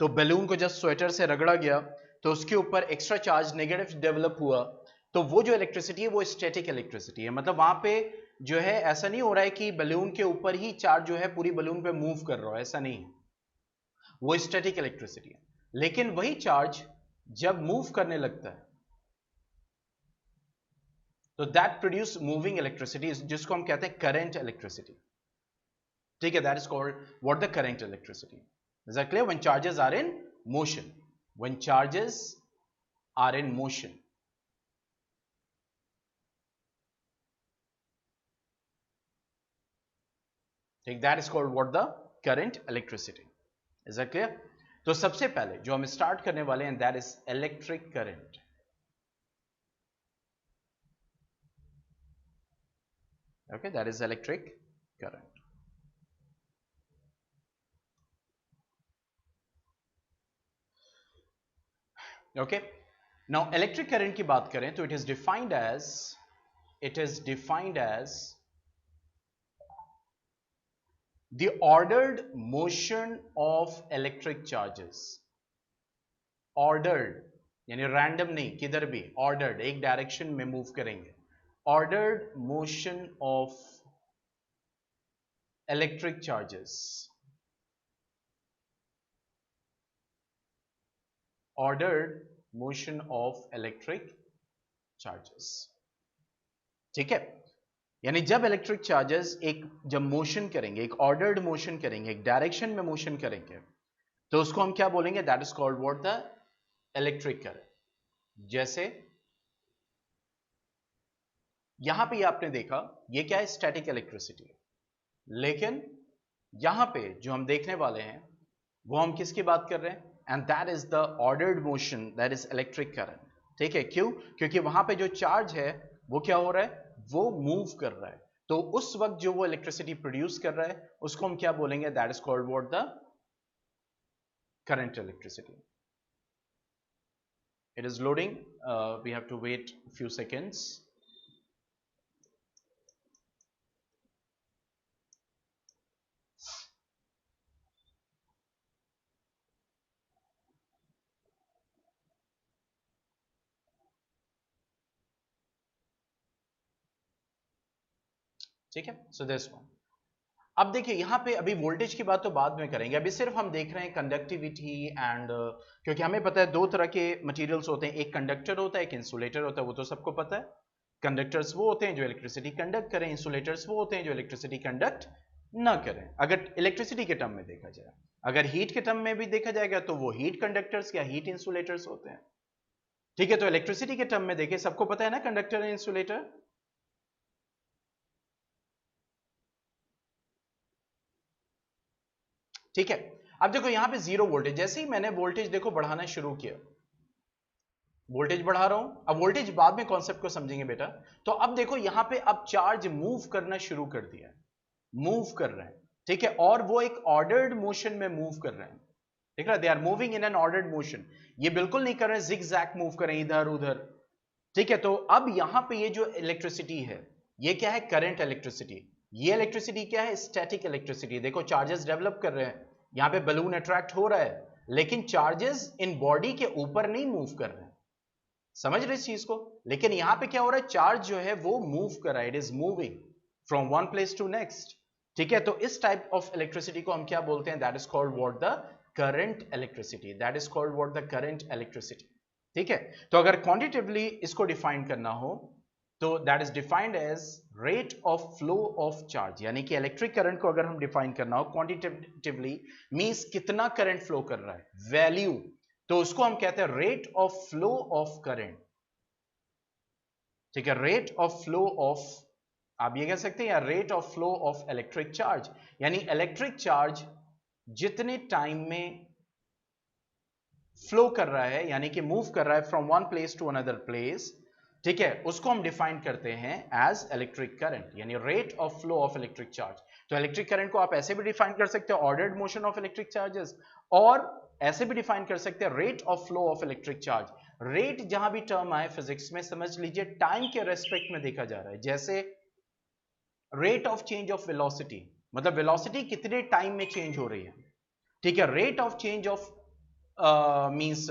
तो बैलून को जब स्वेटर से रगड़ा गया तो उसके ऊपर एक्स्ट्रा चार्ज नेगेटिव डेवलप हुआ, तो वो जो इलेक्ट्रिसिटी है वो स्टैटिक इलेक्ट्रिसिटी है। मतलब वहां पे जो है ऐसा नहीं हो रहा है कि बैलून के ऊपर ही चार्ज जो है पूरी बैलून पे मूव कर रहा है, ऐसा नहीं है, वो स्टैटिक इलेक्ट्रिसिटी है। लेकिन वही चार्ज जब मूव करने लगता है तो दैट प्रोड्यूस मूविंग इलेक्ट्रिसिटी, जिसको हम कहते हैं करंट इलेक्ट्रिसिटी, ठीक है। That is called what? The current electricity. Is that clear? When charges are in motion, when charges are in motion, ठीक, that is called what? The current electricity. Is that clear? तो सबसे पहले जो हम start करने वाले हैं that is electric current, okay, that is electric current, okay। now electric current की बात करें तो it is defined as the ordered motion of electric charges, ordered यानी रैंडम नहीं, किधर भी ordered, एक डायरेक्शन में मूव करेंगे, ordered motion of electric charges, ordered motion of electric charges, ठीक है। यानी जब इलेक्ट्रिक चार्जेस जब मोशन करेंगे, एक ऑर्डर्ड मोशन करेंगे, एक डायरेक्शन में मोशन करेंगे, तो उसको हम क्या बोलेंगे? That is called what? The electric current. जैसे यहां पे आपने देखा ये क्या है? स्टैटिक इलेक्ट्रिसिटी, लेकिन यहां पे जो हम देखने वाले हैं वो हम किसकी बात कर रहे हैं? And that is the ordered motion, that is electric current, ठीक है। क्यों? क्योंकि वहां पे जो चार्ज है वो क्या हो रहा है? वो मूव कर रहा है, तो उस वक्त जो वो इलेक्ट्रिसिटी प्रोड्यूस कर रहा है उसको हम क्या बोलेंगे? That is called what? The current electricity. It is loading, we have to wait few seconds. ठीक है, सो दिस वन। अब देखिए यहां पे अभी वोल्टेज की बात तो बाद में करेंगे, अभी सिर्फ हम देख रहे हैं कंडक्टिविटी एंड क्योंकि हमें पता है दो तरह के मटेरियल्स होते हैं, एक कंडक्टर होता है, एक इंसुलेटर होता है, वो तो सबको पता है। कंडक्टर्स वो होते हैं जो इलेक्ट्रिसिटी कंडक्ट करें, इंसुलेटर्स वो होते हैं जो इलेक्ट्रिसिटी कंडक्ट ना करें, अगर इलेक्ट्रिसिटी के टर्म में देखा जाए। अगर हीट के टर्म में भी देखा जाएगा तो वो हीट कंडक्टर्स या हीट इंसुलेटर्स होते हैं। ठीक है, तो इलेक्ट्रिसिटी के टर्म में देखें, सबको पता है ना कंडक्टर एंड इंसुलेटर। ठीक है, अब देखो यहां पे जीरो वोल्टेज, जैसे ही मैंने वोल्टेज देखो बढ़ाना शुरू किया, वोल्टेज बढ़ा रहा हूं, अब वोल्टेज बाद में कॉन्सेप्ट को समझेंगे बेटा। तो अब देखो यहां पे अब चार्ज मूव करना शुरू कर दिया, मूव कर रहे हैं, ठीक है, और वो एक ऑर्डर्ड मोशन में मूव कर रहे हैं। ठीक है, they are moving in an ordered motion, ये बिल्कुल नहीं कर रहे जिग जैग मूव करें इधर उधर। ठीक है, तो अब यहां पे ये जो इलेक्ट्रिसिटी है, ये क्या है, करंट इलेक्ट्रिसिटी। ये इलेक्ट्रिसिटी क्या है, स्टैटिक इलेक्ट्रिसिटी। देखो चार्जेस डेवलप कर रहे हैं, यहां पे बलून अट्रैक्ट हो रहा है, लेकिन चार्जेस इन बॉडी के ऊपर नहीं मूव कर रहे हैं, समझ रहे इस चीज को। लेकिन यहां पे क्या हो रहा है, चार्ज जो है वो मूव कर रहा है, it is moving from one place to next. ठीक है, तो इस टाइप ऑफ इलेक्ट्रिसिटी को हम क्या बोलते हैं, that is called what, the current electricity, that is called what, the current electricity. ठीक है, तो अगर क्वांटिटेटिवली इसको डिफाइन करना हो तो that is defined as rate of flow of charge, यानी कि इलेक्ट्रिक करंट को अगर हम डिफाइन करना हो क्वांटिटेटिवली, मींस कितना करंट फ्लो कर रहा है, वैल्यू, तो उसको हम कहते हैं rate of flow of current. ठीक है, रेट ऑफ फ्लो ऑफ, आप ये कह सकते हैं, या rate of flow of electric charge, यानी इलेक्ट्रिक चार्ज जितने टाइम में फ्लो कर रहा है, यानी कि मूव कर रहा है from one place to another place, ठीक है, उसको हम डिफाइन करते हैं एज इलेक्ट्रिक करंट, यानी rate of flow of electric charge. तो इलेक्ट्रिक करंट को आप ऐसे भी डिफाइन कर सकते हैं, ordered motion of electric charges, और ऐसे भी डिफाइन कर सकते हैं rate of flow of electric charge. Rate जहां भी टर्म आए फिजिक्स में, समझ लीजिए टाइम के रेस्पेक्ट में देखा जा रहा है, जैसे rate of change of velocity, मतलब वेलोसिटी कितने टाइम में चेंज हो रही है। ठीक है, rate of change of means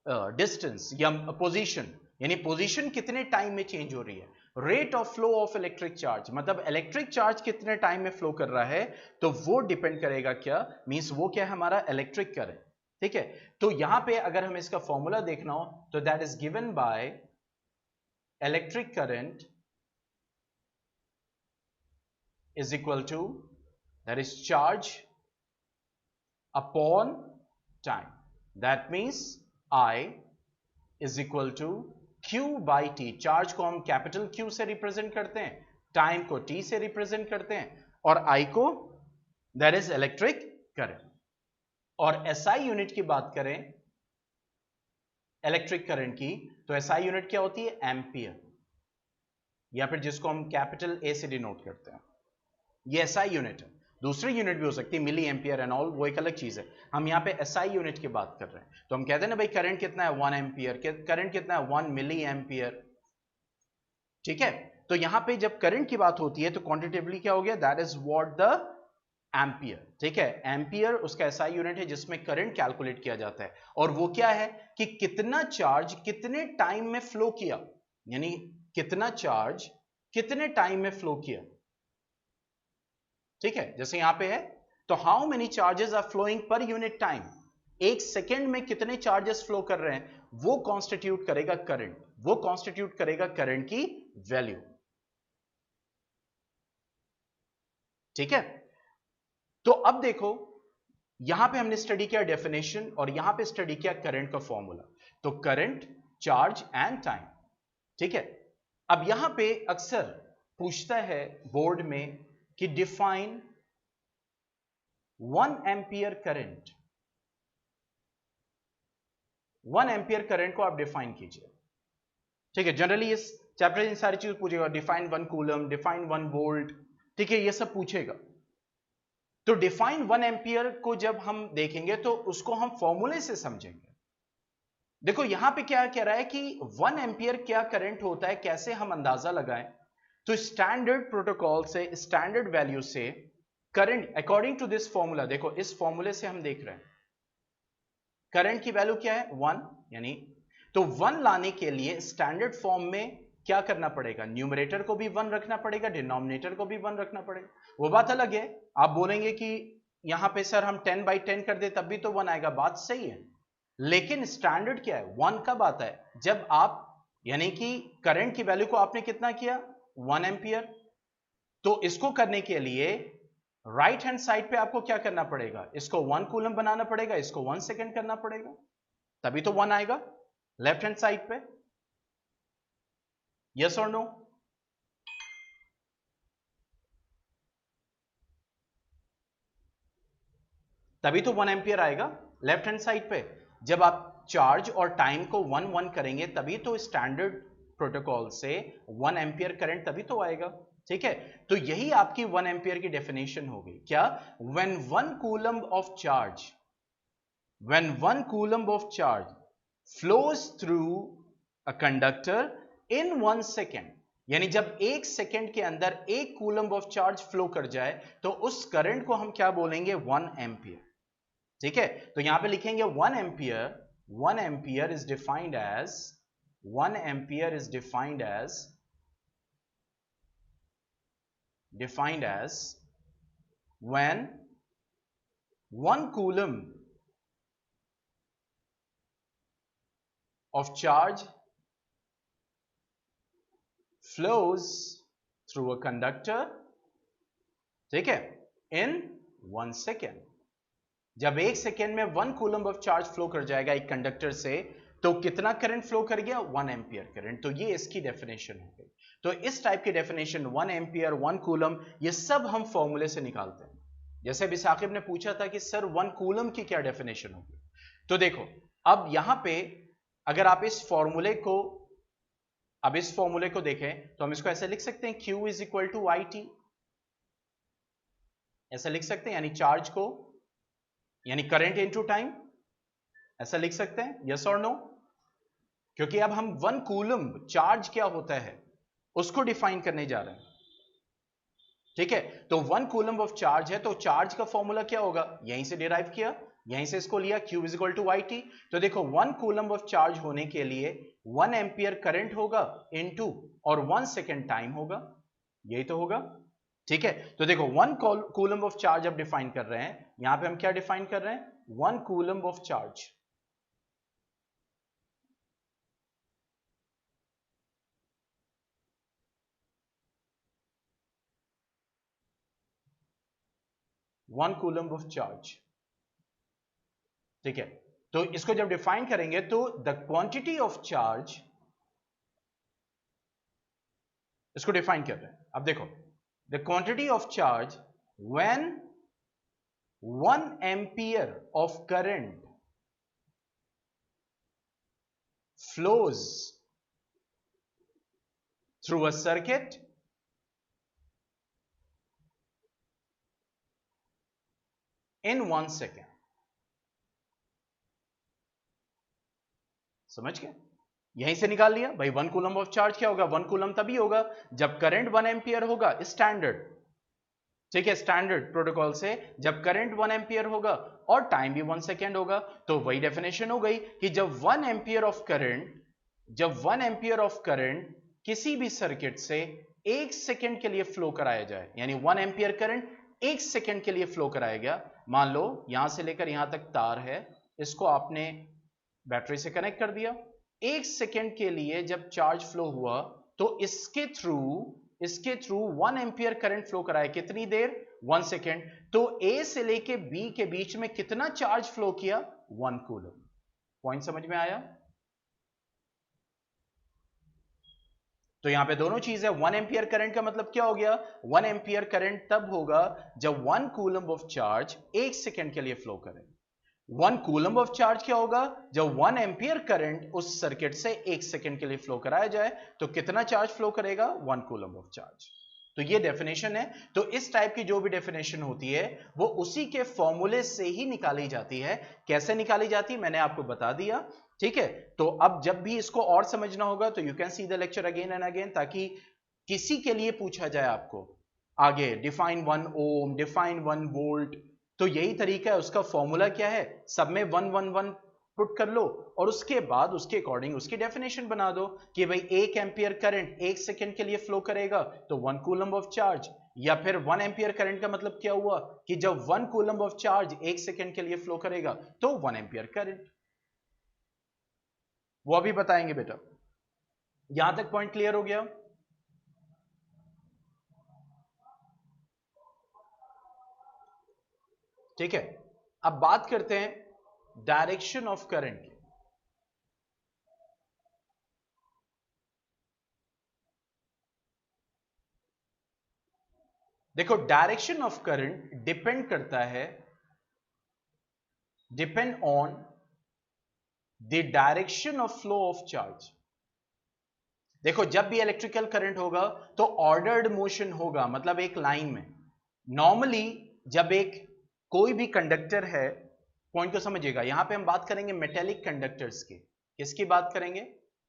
distance या पोजीशन, यानी पोजीशन कितने टाइम में चेंज हो रही है। Rate of flow of electric charge, मतलब इलेक्ट्रिक चार्ज कितने टाइम में फ्लो कर रहा है, तो वो डिपेंड करेगा क्या, मींस वो क्या है, हमारा इलेक्ट्रिक करंट। ठीक है, तो यहां पे अगर हमें इसका फॉर्मूला देखना हो तो that is given by electric current is equal to, that is charge upon time, that means I is equal to Q by T। Charge को हम कैपिटल Q से रिप्रेजेंट करते हैं, टाइम को T से रिप्रेजेंट करते हैं, और I को दैट इज इलेक्ट्रिक करंट। और SI यूनिट की बात करें इलेक्ट्रिक करंट की, तो SI यूनिट क्या होती है, एम्पियर, या फिर जिसको हम कैपिटल A से डिनोट करते हैं, ये SI यूनिट है। दूसरी यूनिट भी हो सकती है, मिली एम्पियर एंड ऑल, वो एक अलग चीज है। हम यहाँ पे SI यूनिट की बात कर रहे हैं, तो हम कहते हैं ना भाई करंट कितना है 1 एम्पियर, करंट कितना है 1 मिली एम्पियर। ठीक है, तो यहां पे जब करंट की बात होती है तो क्वांटिटेटिवली क्या हो गया, that is what, the ampere. ठीक है, एम्पियर उसका SI यूनिट है जिसमें करंट कैलकुलेट किया जाता है, और वो क्या है कि कितना चार्ज कितने टाइम में फ्लो किया, यानी कितना चार्ज कितने टाइम में फ्लो किया। ठीक है, जैसे यहां पे है, तो how many charges are flowing per unit time, एक सेकेंड में कितने चार्जेस फ्लो कर रहे हैं, वो कॉन्स्टिट्यूट करेगा करंट, वो कॉन्स्टिट्यूट करेगा करंट की वैल्यू। ठीक है, तो अब देखो यहां पे हमने स्टडी किया डेफिनेशन, और यहां पे स्टडी किया करंट का फॉर्मूला, तो करंट, चार्ज एंड टाइम। ठीक है, अब यहां पे अक्सर पूछता है बोर्ड में कि define 1 ampere current, 1 ampere current को आप डिफाइन कीजिए। ठीक है, जनरली इस चैप्टर इन सारी चीज पूछेगा, डिफाइन 1 कूलम, डिफाइन 1 वोल्ट, ठीक है, ये सब पूछेगा। तो डिफाइन 1 एम्पियर को जब हम देखेंगे तो उसको हम फॉर्मूले से समझेंगे। देखो यहां पे क्या कह रहा है कि 1 एम्पियर क्या करंट होता है, कैसे हम अंदाजा लगाएं, तो स्टैंडर्ड प्रोटोकॉल से, स्टैंडर्ड वैल्यू से current according to this formula, देखो इस फॉर्मूले से हम देख रहे हैं करंट की वैल्यू क्या है 1, यानी तो 1 लाने के लिए स्टैंडर्ड फॉर्म में क्या करना पड़ेगा, न्यूमरेटर को भी 1 रखना पड़ेगा, डिनोमिनेटर को भी 1 रखना पड़ेगा। वो बात अलग है, आप बोलेंगे कि यहां पे सर हम 10/10 कर दे तब भी तो 1 आएगा, बात सही है, लेकिन स्टैंडर्ड क्या है, 1 कब आता है, जब आप यानी कि करंट की वैल्यू को आपने कितना किया 1 एम्पियर। तो इसको करने के लिए राइट हैंड साइड पे आपको क्या करना पड़ेगा, इसको 1 कूलम बनाना पड़ेगा, इसको 1 सेकेंड करना पड़ेगा, तभी तो 1 आएगा लेफ्ट हैंड साइड पे। यस और नो? तभी तो 1 एम्पियर आएगा लेफ्ट हैंड साइड पे। जब आप चार्ज और टाइम को 1-1 करेंगे तभी तो स्टैंडर्ड प्रोटोकॉल से 1 एम्पियर करंट तभी तो आएगा, ठीक है। तो यही आपकी 1 एम्पियर की डेफिनेशन हो गई क्या, when 1 coulomb of charge, when 1 coulomb of charge flows through a conductor in 1 second, यानी जब 1 सेकेंड के अंदर 1 कूलम्ब ऑफ चार्ज फ्लो कर जाए तो उस करंट को हम क्या बोलेंगे 1 एम्पियर, ठीक है। तो यहां पे लिखेंगे 1 ampere, 1 ampere is defined as 1 ampere is defined as when 1 coulomb of charge flows through a conductor, ठीक है, in 1 सेकेंड। जब 1 सेकेंड में 1 कूलम्ब ऑफ चार्ज फ्लो कर जाएगा एक कंडक्टर से तो कितना करंट फ्लो कर गया 1 एम्पियर करंट। तो ये इसकी डेफिनेशन हो गई। तो इस टाइप की डेफिनेशन 1 एम्पियर 1 कूलम ये सब हम फॉर्मूले से निकालते हैं। जैसे अभी साकिब ने पूछा था कि सर 1 कूलम की क्या डेफिनेशन होगी, तो देखो अब यहां पे अगर आप इस फॉर्मूले को देखें तो हम इसको ऐसे लिख सकते हैं Q is equal to IT, ऐसा लिख सकते हैं, यानी चार्ज को यानी करंट इनटू टाइम, ऐसा लिख सकते हैं, यस और नो? क्योंकि अब हम 1 कूलम चार्ज क्या होता है उसको डिफाइन करने जा रहे हैं, ठीक है। तो 1 कूलम ऑफ चार्ज है तो चार्ज का फॉर्मूला क्या होगा, यहीं से डिराइव किया, यहीं से इसको लिया, Q is equal to IT। तो देखो 1 कूलम ऑफ चार्ज होने के लिए 1 एम्पियर करंट होगा इनटू और 1 सेकेंड टाइम होगा, यही तो होगा, ठीक है। तो देखो 1 कूलम ऑफ चार्ज अब डिफाइन कर रहे हैं, यहां पे हम क्या डिफाइन कर रहे हैं 1 coulomb of charge, 1 coulomb of charge, ठीक है। तो इसको जब डिफाइन करेंगे तो द क्वांटिटी ऑफ चार्ज, इसको डिफाइन कर रहे हैं। अब देखो the quantity of charge when 1 ampere of current flows through a circuit in 1 second, समझ गए, यहीं से निकाल लिया भाई 1 कूलम ऑफ चार्ज क्या होगा, 1 कूलम तभी होगा जब करंट 1 एम्पियर होगा, स्टैंडर्ड, ठीक है, स्टैंडर्ड प्रोटोकॉल से जब करंट 1 एम्पियर होगा और टाइम भी 1 सेकेंड होगा। तो वही डेफिनेशन हो गई कि जब 1 एम्पियर ऑफ करंट किसी भी सर्किट से 1 सेकेंड के लिए फ्लो कराया जाए, यानी 1 एम्पियर करंट 1 सेकेंड के लिए फ्लो कराया गया। मान लो यहां से लेकर यहां तक तार है, इसको आपने बैटरी से कनेक्ट कर दिया, 1 सेकेंड के लिए जब चार्ज फ्लो हुआ तो इसके थ्रू 1 एम्पियर करंट फ्लो कराया, कितनी देर 1 सेकेंड। तो ए से लेके बी के बीच में कितना चार्ज फ्लो किया 1 कूलम। पॉइंट समझ में आया? तो यहां पे दोनों चीज है, 1 एम्पियर करंट का मतलब क्या हो गया, 1 एम्पियर करंट तब होगा जब 1 कूलम ऑफ चार्ज 1 सेकेंड के लिए फ्लो करे। 1 कूलम ऑफ चार्ज क्या होगा, जब 1 एम्पियर करंट उस सर्किट से 1 सेकेंड के लिए फ्लो कराया जाए तो कितना चार्ज फ्लो करेगा 1 कूलम ऑफ चार्ज। तो ये डेफिनेशन है। तो इस टाइप की जो भी डेफिनेशन होती है वो उसी के फॉर्मूले से ही निकाली जाती है। कैसे निकाली जाती है मैंने आपको बता दिया, ठीक है। तो अब जब भी इसको और समझना होगा तो you can see the lecture again and again, ताकि किसी के लिए पूछा जाए आपको आगे डिफाइन 1 ओम, डिफाइन 1 वोल्ट, तो यही तरीका है, उसका फॉर्मूला क्या है, सब में 1 1 1 पुट कर लो और उसके बाद उसके अकॉर्डिंग उसकी डेफिनेशन बना दो कि भाई 1 एम्पियर करंट 1 सेकंड के लिए फ्लो करेगा तो 1 कूलम ऑफ चार्ज, या फिर 1 एम्पियर करंट का मतलब क्या हुआ कि जब 1 कूलम ऑफ चार्ज 1 सेकंड के लिए फ्लो करेगा तो 1 एम्पियर करंट। वो अभी बताएंगे बेटा। यहां तक पॉइंट क्लियर हो गया? ठीक है, अब बात करते हैं डायरेक्शन ऑफ करंट की। देखो, डायरेक्शन ऑफ करंट डिपेंड करता है, depend on the direction of flow of charge. देखो, जब भी इलेक्ट्रिकल करंट होगा तो ऑर्डर्ड मोशन होगा, मतलब एक लाइन में। नॉर्मली जब एक कोई भी कंडक्टर है, पॉइंट को समझिएगा, यहां पे हम बात करेंगे मेटेलिक कंडक्टर्स की। किसकी बात करेंगे?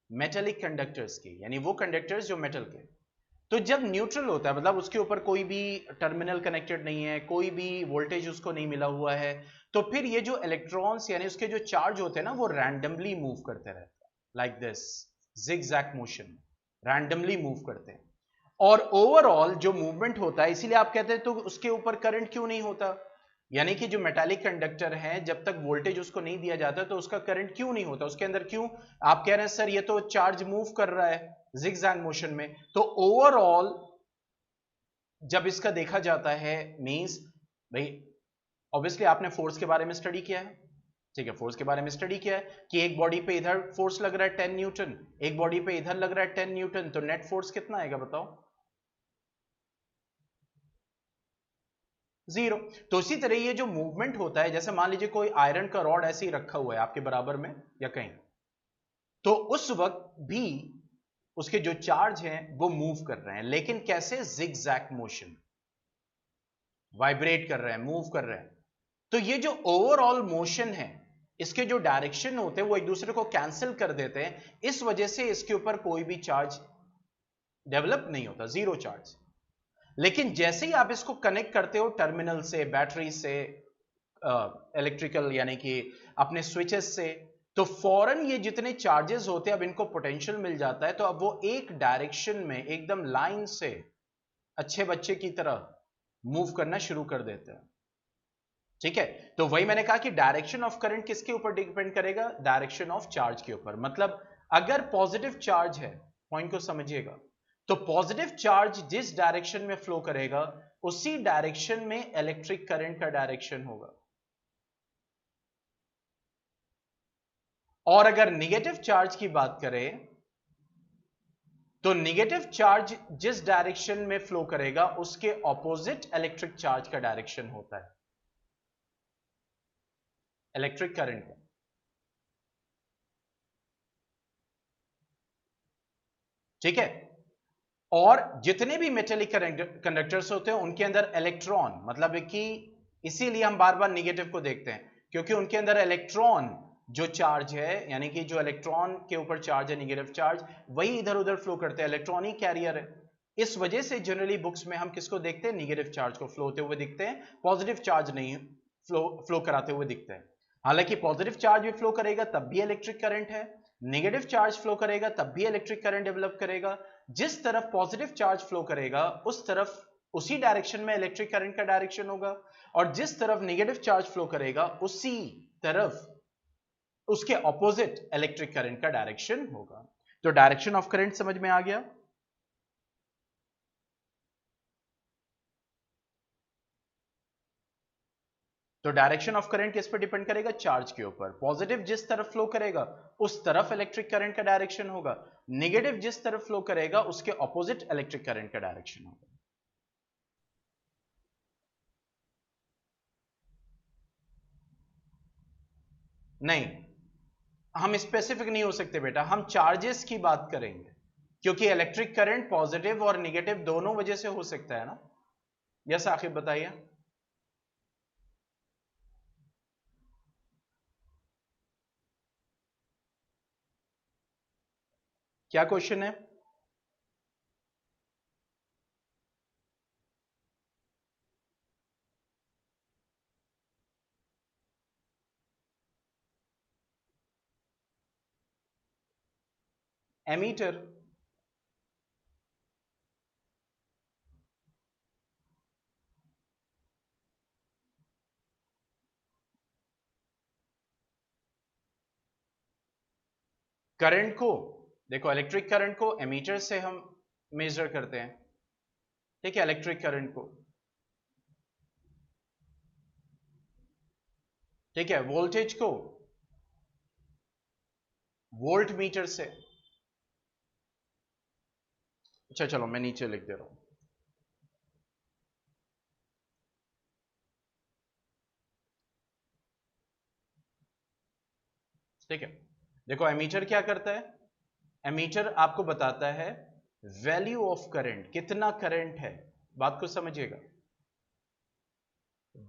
मेटेलिक कंडक्टर्स की, यानी वो कंडक्टर्स जो मेटल के। तो जब न्यूट्रल होता है, मतलब उसके ऊपर कोई भी टर्मिनल कनेक्टेड नहीं है, कोई भी वोल्टेज उसको नहीं मिला हुआ है, तो फिर ये जो इलेक्ट्रॉन्स यानी उसके जो चार्ज होते हैं ना, वो रैंडमली मूव करते रहते हैं, like this zigzag motion, randomly move करते हैं। और ओवरऑल जो मूवमेंट होता है, इसीलिए आप कहते हैं तो उसके ऊपर करंट क्यों नहीं होता, यानी कि जो मेटालिक कंडक्टर है जब तक वोल्टेज उसको नहीं दिया जाता तो उसका करंट क्यों नहीं होता उसके अंदर, क्यों? आप कह रहे हैं सर ये तो चार्ज मूव कर रहा है जिगजैग मोशन में। तो ओवरऑल जब इसका देखा जाता है, मींस भाई ऑब्वियसली आपने फोर्स के बारे में स्टडी किया है, ठीक है, फोर्स के बारे में स्टडी किया है कि एक बॉडी पे इधर फोर्स लग रहा है 10 न्यूटन, एक बॉडी पे इधर लग रहा है 10 न्यूटन, तो नेट फोर्स कितना आएगा बताओ? जीरो। तो इसी तरह ये जो मूवमेंट होता है, जैसे मान लीजिए कोई आयरन का रॉड ऐसे ही रखा हुआ है आपके बराबर में या कहीं, तो उस वक्त भी उसके जो चार्ज हैं वो मूव कर रहे हैं, लेकिन कैसे? जिगजैग मोशन, वाइब्रेट कर रहे हैं, मूव कर रहे हैं। तो ये जो ओवरऑल मोशन है, इसके जो डायरेक्शन होते हैं वो एक दूसरे को कैंसिल कर देते हैं, इस वजह से इसके ऊपर कोई भी चार्ज डेवलप नहीं होता, जीरो चार्ज। लेकिन जैसे ही आप इसको कनेक्ट करते हो टर्मिनल से, बैटरी से, इलेक्ट्रिकल यानी कि अपने स्विचेस से, तो फौरन ये जितने चार्जेस होते हैं अब इनको पोटेंशियल मिल जाता है, तो अब वो एक डायरेक्शन में एकदम लाइन से अच्छे बच्चे की तरह मूव करना शुरू कर देते हैं। ठीक है, तो वही मैंने कहा कि डायरेक्शन ऑफ करंट किसके ऊपर डिपेंड करेगा? डायरेक्शन ऑफ चार्ज के ऊपर। मतलब अगर पॉजिटिव चार्ज है, पॉइंट को समझिएगा, तो पॉजिटिव चार्ज जिस डायरेक्शन में फ्लो करेगा उसी डायरेक्शन में इलेक्ट्रिक करंट का डायरेक्शन होगा। और अगर निगेटिव चार्ज की बात करें तो निगेटिव चार्ज जिस डायरेक्शन में फ्लो करेगा उसके ऑपोजिट इलेक्ट्रिक चार्ज का डायरेक्शन होता है, इलेक्ट्रिक करंट का। ठीक है, और जितने भी मेटेलिक कंडक्टर्स होते हैं उनके अंदर इलेक्ट्रॉन, मतलब कि इसीलिए हम बार बार निगेटिव को देखते हैं, क्योंकि उनके अंदर इलेक्ट्रॉन जो चार्ज है, यानी कि जो इलेक्ट्रॉन के ऊपर चार्ज है निगेटिव चार्ज, वही इधर उधर फ्लो करते हैं, इलेक्ट्रॉन ही कैरियर है। इस वजह से जनरली बुक्स में हम किसको देखते हैं? निगेटिव चार्ज को फ्लो होते हुए दिखते हैं, पॉजिटिव चार्ज नहीं फ्लो कराते हुए दिखते हैं। हालांकि पॉजिटिव चार्ज भी फ्लो करेगा तब भी इलेक्ट्रिक करंट है, नेगेटिव चार्ज फ्लो करेगा तब भी इलेक्ट्रिक करंट डेवलप करेगा। जिस तरफ पॉजिटिव चार्ज फ्लो करेगा उस तरफ उसी डायरेक्शन में इलेक्ट्रिक करंट का डायरेक्शन होगा, और जिस तरफ नेगेटिव चार्ज फ्लो करेगा उसी तरफ उसके ऑपोजिट इलेक्ट्रिक करंट का डायरेक्शन होगा। तो डायरेक्शन ऑफ करंट समझ में आ गया? तो डायरेक्शन ऑफ करंट किस पर डिपेंड करेगा? चार्ज के ऊपर। पॉजिटिव जिस तरफ फ्लो करेगा उस तरफ इलेक्ट्रिक करंट का डायरेक्शन होगा, नेगेटिव जिस तरफ फ्लो करेगा उसके ऑपोजिट इलेक्ट्रिक करंट का डायरेक्शन होगा। नहीं, हम स्पेसिफिक नहीं हो सकते बेटा, हम चार्जेस की बात करेंगे, क्योंकि इलेक्ट्रिक करंट पॉजिटिव और निगेटिव दोनों वजह से हो सकता है ना। यस आखिर बताइए, क्या क्वेश्चन है? एमीटर। करंट को देखो, इलेक्ट्रिक करंट को एमीटर से हम मेजर करते हैं, ठीक है, इलेक्ट्रिक करंट को, ठीक है। वोल्टेज को वोल्ट मीटर से। अच्छा चलो मैं नीचे लिख दे रहा हूं। ठीक है, देखो एमीटर क्या करता है, एमीटर आपको बताता है वैल्यू ऑफ करंट, कितना करंट है, बात को समझिएगा।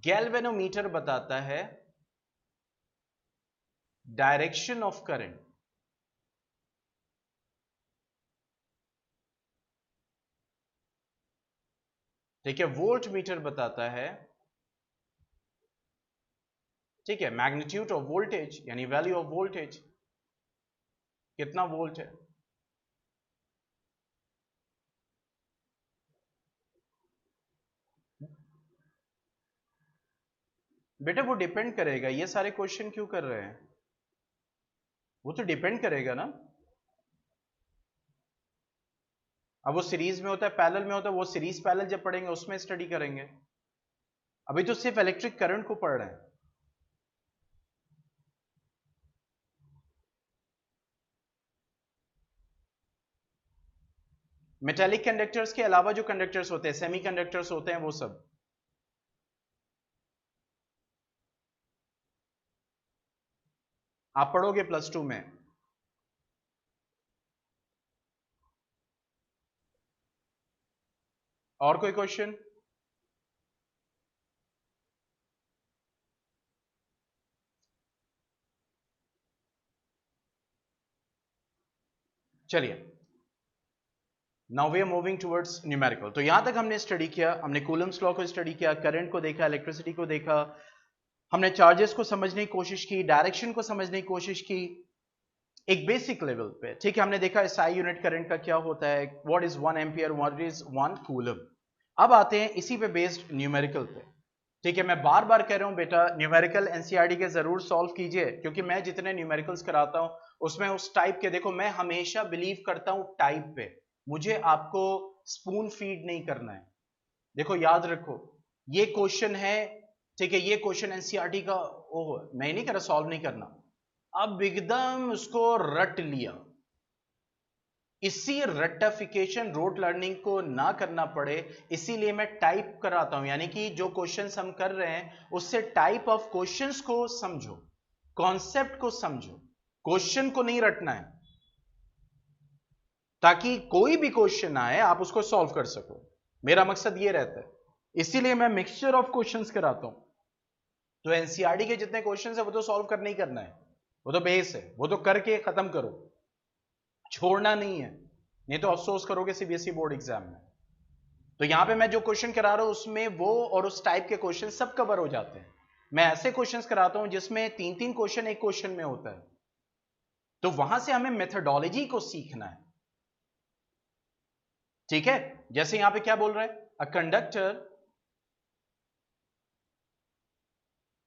गैल्वेनोमीटर बताता है डायरेक्शन ऑफ करंट, ठीक है। वोल्ट मीटर बताता है, ठीक है, मैग्नीट्यूड ऑफ वोल्टेज, यानी वैल्यू ऑफ वोल्टेज, कितना वोल्ट है। बेटा वो डिपेंड करेगा, ये सारे क्वेश्चन क्यों कर रहे हैं, वो तो डिपेंड करेगा ना। अब वो सीरीज में होता है, पैरेलल में होता है, वो सीरीज पैरेलल जब पढ़ेंगे उसमें स्टडी करेंगे, अभी तो सिर्फ इलेक्ट्रिक करंट को पढ़ रहे हैं। मेटेलिक कंडक्टर्स के अलावा जो कंडक्टर्स होते हैं, सेमी कंडक्टर्स होते हैं, वो सब आप पढ़ोगे +2 में। और कोई क्वेश्चन? चलिए, now we are moving towards numerical. तो यहां तक हमने स्टडी किया, हमने कूलम्स लॉ को स्टडी किया, करंट को देखा, इलेक्ट्रिसिटी को देखा, हमने चार्जेस को समझने की कोशिश की, डायरेक्शन को समझने की कोशिश की एक बेसिक लेवल पे, ठीक है। हमने देखा SI यूनिट करंट का क्या होता है, what is 1 ampere, what is 1 coulomb. अब आते हैं इसी पे बेस्ड न्यूमेरिकल पे, ठीक है। मैं बार बार कह रहा हूं बेटा, न्यूमेरिकल एनसीईआरटी के जरूर सॉल्व कीजिए, क्योंकि मैं जितने न्यूमेरिकल्स कराता हूं उसमें उस टाइप के, देखो मैं हमेशा बिलीव करता हूं टाइप पे, मुझे आपको स्पून फीड नहीं करना है। देखो याद रखो, ये क्वेश्चन है, ठीक है, ये क्वेश्चन एनसीईआरटी का, ओह मैं नहीं कह रहा सॉल्व नहीं करना, अब एकदम उसको रट लिया, इसी रट्टाफिकेशन रोट लर्निंग को ना करना पड़े, इसीलिए मैं टाइप कराता हूं, यानी कि जो क्वेश्चंस हम कर रहे हैं उससे टाइप ऑफ क्वेश्चंस को समझो, कॉन्सेप्ट को समझो, क्वेश्चन को नहीं रटना है, ताकि कोई भी क्वेश्चन आए आप उसको सॉल्व कर सको, मेरा मकसद ये रहता है, इसीलिए मैं मिक्सचर ऑफ क्वेश्चंस कराता हूं। तो एनसीईआरटी के जितने क्वेश्चंस है वो तो सॉल्व करना ही करना है, वो तो बेस है, वो तो करके खत्म करो, छोड़ना नहीं है, नहीं तो अफसोस करोगे सीबीएसई बोर्ड एग्जाम में। तो यहां पे मैं जो क्वेश्चन करा रहा हूं उसमें वो और उस टाइप के क्वेश्चन सब कवर हो जाते हैं। मैं ऐसे क्वेश्चंस कराता हूं जिसमें 3-3 क्वेश्चन एक क्वेश्चन में होता है, तो वहां से हमें मेथोडोलॉजी को सीखना है, ठीक है। जैसे यहां पे क्या बोल रहा है, अ कंडक्टर,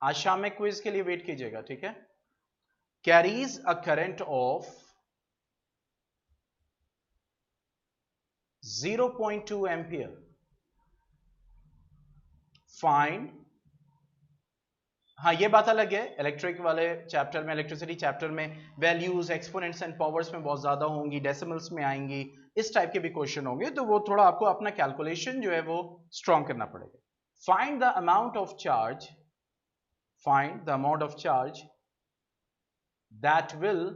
आज शाम में क्विज के लिए वेट कीजिएगा, ठीक है, carries a current of 0.2 ampere, find, हाँ ये बात अलग है, इलेक्ट्रिक वाले चैप्टर में, इलेक्ट्रिसिटी चैप्टर में वैल्यूज, एक्सपोनेंट्स एंड पावर्स में बहुत ज्यादा होंगी, डेसिमल्स में आएंगी, इस टाइप के भी क्वेश्चन होंगे, तो वो थोड़ा आपको अपना कैलकुलेशन जो है वो स्ट्रॉन्ग करना पड़ेगा। Find the amount of charge, find the amount of charge that will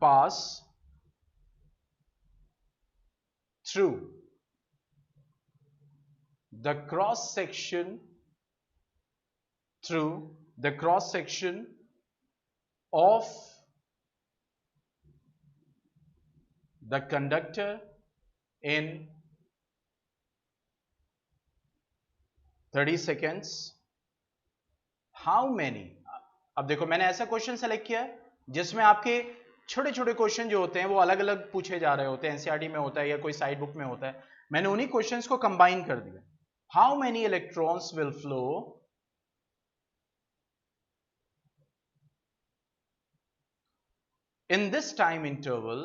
pass through the cross section, through the cross section of the conductor in 30 seconds. How many? अब देखो मैंने ऐसा क्वेश्चन सेलेक्ट किया है जिसमें आपके छोटे छोटे क्वेश्चन जो होते हैं वो अलग अलग पूछे जा रहे होते हैं, एनसीईआरटी में होता है या कोई साइड बुक में होता है, मैंने उन्हीं क्वेश्चंस को कंबाइन कर दिया। How many electrons will flow in this time interval,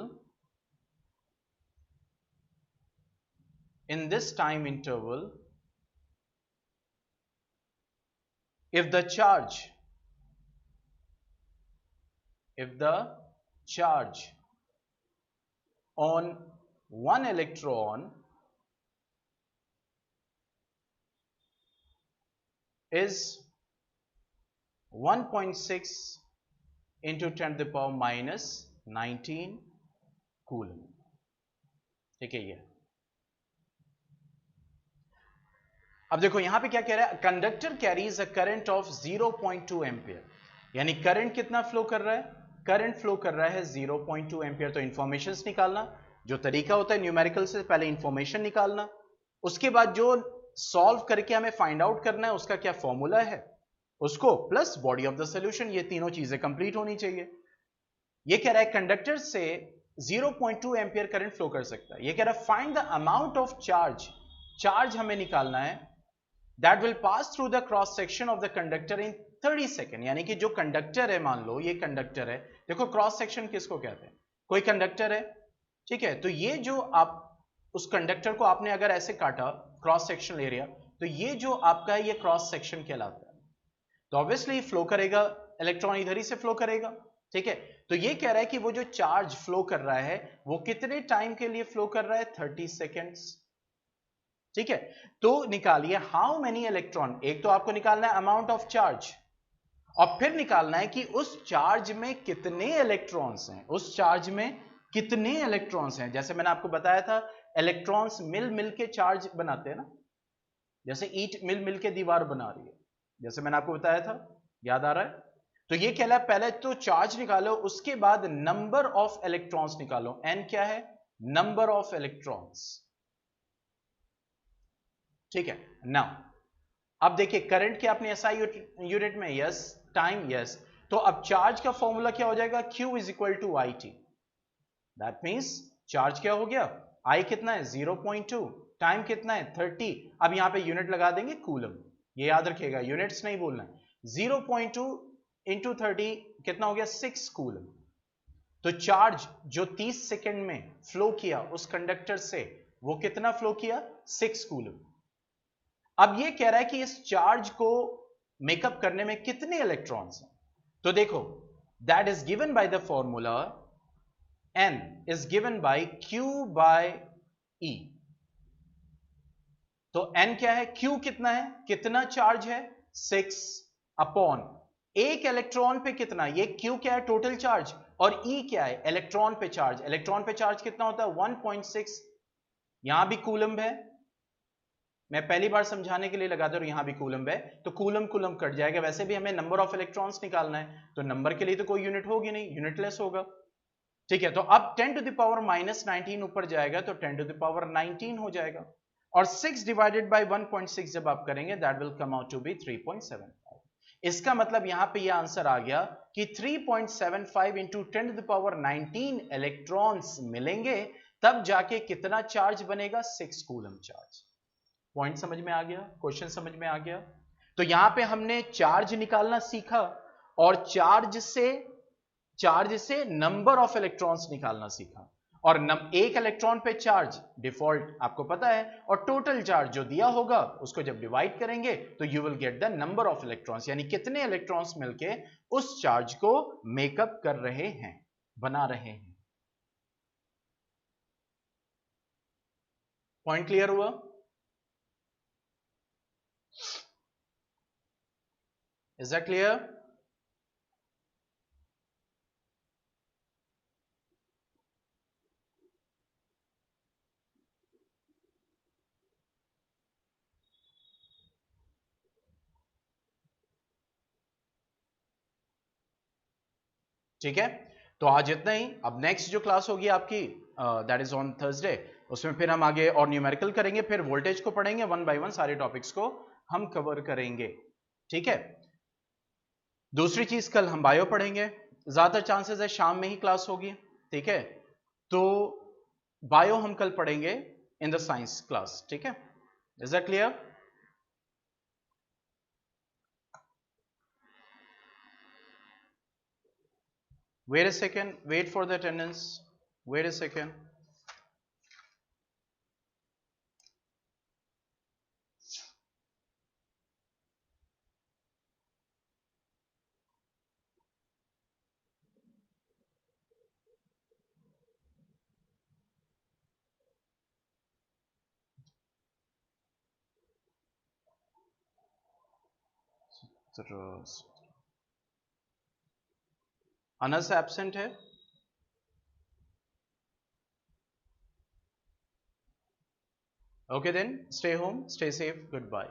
in this time interval, if the charge on one electron is 1.6 into 10 to the power minus 19 coulomb. ठीक है, ये अब देखो यहां पे क्या कह रहा है, conductor carries a current of 0.2 ampere, यानी करंट कितना फ्लो कर रहा है, करंट फ्लो कर रहा है 0.2 एम्पियर। तो इंफॉर्मेशंस निकालना, जो तरीका होता है न्यूमेरिकल से पहले इंफॉर्मेशन निकालना, उसके बाद जो सॉल्व करके हमें फाइंड आउट करना है उसका क्या फॉर्मूला है, उसको plus body of the solution, ये तीनों चीजें कंप्लीट होनी चाहिए। ये कह रहा है कंडक्टर से 0.2 एम्पियर करंट फ्लो कर सकता है। ये कह रहा है find the amount of charge, charge हमें निकालना है, that will pass through the cross section of the conductor in 30 second. यानी कि जो कंडक्टर है, मान लो ये कंडक्टर है, देखो क्रॉस सेक्शन किसको कहते हैं, कोई कंडक्टर है, ठीक है, तो ये जो आप उस कंडक्टर को आपने अगर ऐसे काटा क्रॉस सेक्शनल एरिया, तो ये जो आपका है ये क्रॉस सेक्शन कहलाता है। तो ऑब्वियसली फ्लो करेगा, इलेक्ट्रॉन इधर ही से फ्लो करेगा, ठीक है। तो ये कह रहा है कि वो जो चार्ज फ्लो कर रहा है वो कितने टाइम के लिए फ्लो कर रहा है, 30 सेकेंड्स, ठीक है। तो निकालिए हाउ मेनी इलेक्ट्रॉन, एक तो आपको निकालना है अमाउंट ऑफ चार्ज, और फिर निकालना है कि उस चार्ज में कितने इलेक्ट्रॉन्स हैं, उस चार्ज में कितने इलेक्ट्रॉन्स हैं। जैसे मैंने आपको बताया था इलेक्ट्रॉन्स मिल मिल के चार्ज बनाते हैं ना, जैसे ईंट मिल मिल के दीवार बना रही है, जैसे मैंने आपको बताया था, याद आ रहा है। तो ये कहला है पहले तो चार्ज निकालो, उसके बाद नंबर ऑफ इलेक्ट्रॉन्स निकालो, एन क्या है, नंबर ऑफ इलेक्ट्रॉन्स, ठीक है ना। अब देखिए करंट क्या अपने एसआई यूनिट में, यस, टाइम, यस, तो अब चार्ज का फॉर्मूला क्या हो जाएगा, Q is equal to I T, that means charge क्या हो गया, I कितना है 0.2, टाइम कितना है 30, अब यहां पे यूनिट लगा देंगे कूलम, ये याद रखिएगा यूनिट्स नहीं बोलना है, 0.2 इंटू 30 कितना हो गया 6 कूलम। तो चार्ज जो 30 सेकेंड में फ्लो किया उस कंडक्टर से, वो कितना फ्लो किया, 6 कूलम। अब ये कह रहा है कि इस चार्ज को मेकअप करने में कितने इलेक्ट्रॉन्स हैं, तो देखो that is given by the formula N is given by Q by E। तो N क्या है, Q कितना है, कितना चार्ज है 6 अपॉन एक इलेक्ट्रॉन पे कितना, ये Q क्या है टोटल चार्ज, और E क्या है इलेक्ट्रॉन पे चार्ज, इलेक्ट्रॉन पे चार्ज कितना होता है 1.6, यहां भी कूलम है, मैं पहली बार समझाने के लिए लगा दे, और यहां भी कूलम है, तो कूलम कूलम कट जाएगा। वैसे भी हमें नंबर ऑफ इलेक्ट्रॉन्स निकालना है, तो नंबर के लिए तो कोई यूनिट होगी नहीं, यूनिटलेस होगा, ठीक है। तो अब 10 टू द पावर माइनस 19 ऊपर जाएगा तो 10 टू द पावर 19 हो जाएगा, और 6 डिवाइडेड बाय 1.6 जब आप करेंगे that will come out to be 3.75। इसका मतलब यहां पे यह आंसर आ गया कि 3.75 into 10 to the power 19 electrons मिलेंगे, तब जाके कितना चार्ज बनेगा, 6 कूलम चार्ज। पॉइंट समझ में आ गया, क्वेश्चन समझ में आ गया। तो यहां पे हमने चार्ज निकालना सीखा, और चार्ज से नंबर ऑफ इलेक्ट्रॉन्स निकालना सीखा, और एक इलेक्ट्रॉन पे चार्ज डिफॉल्ट आपको पता है, और टोटल चार्ज जो दिया होगा उसको जब डिवाइड करेंगे तो you will get the number of electrons, यानी कितने इलेक्ट्रॉन्स मिलके उस चार्ज को मेकअप कर रहे हैं, बना रहे हैं। पॉइंट क्लियर हुआ? Is that clear? ठीक है, तो आज इतना ही। अब नेक्स्ट जो क्लास होगी आपकी दैट इज ऑन थर्सडे, उसमें फिर हम आगे और न्यूमेरिकल करेंगे, फिर वोल्टेज को पढ़ेंगे, वन बाय वन सारे टॉपिक्स को हम कवर करेंगे, ठीक है। दूसरी चीज कल हम बायो पढ़ेंगे, ज्यादा चांसेस है शाम में ही क्लास होगी, ठीक है। तो बायो हम कल पढ़ेंगे इन द साइंस क्लास, ठीक है। Is that clear? Wait a second, wait for the attendance. Wait a second. Anas absent है? Okay then, stay home, stay safe, goodbye.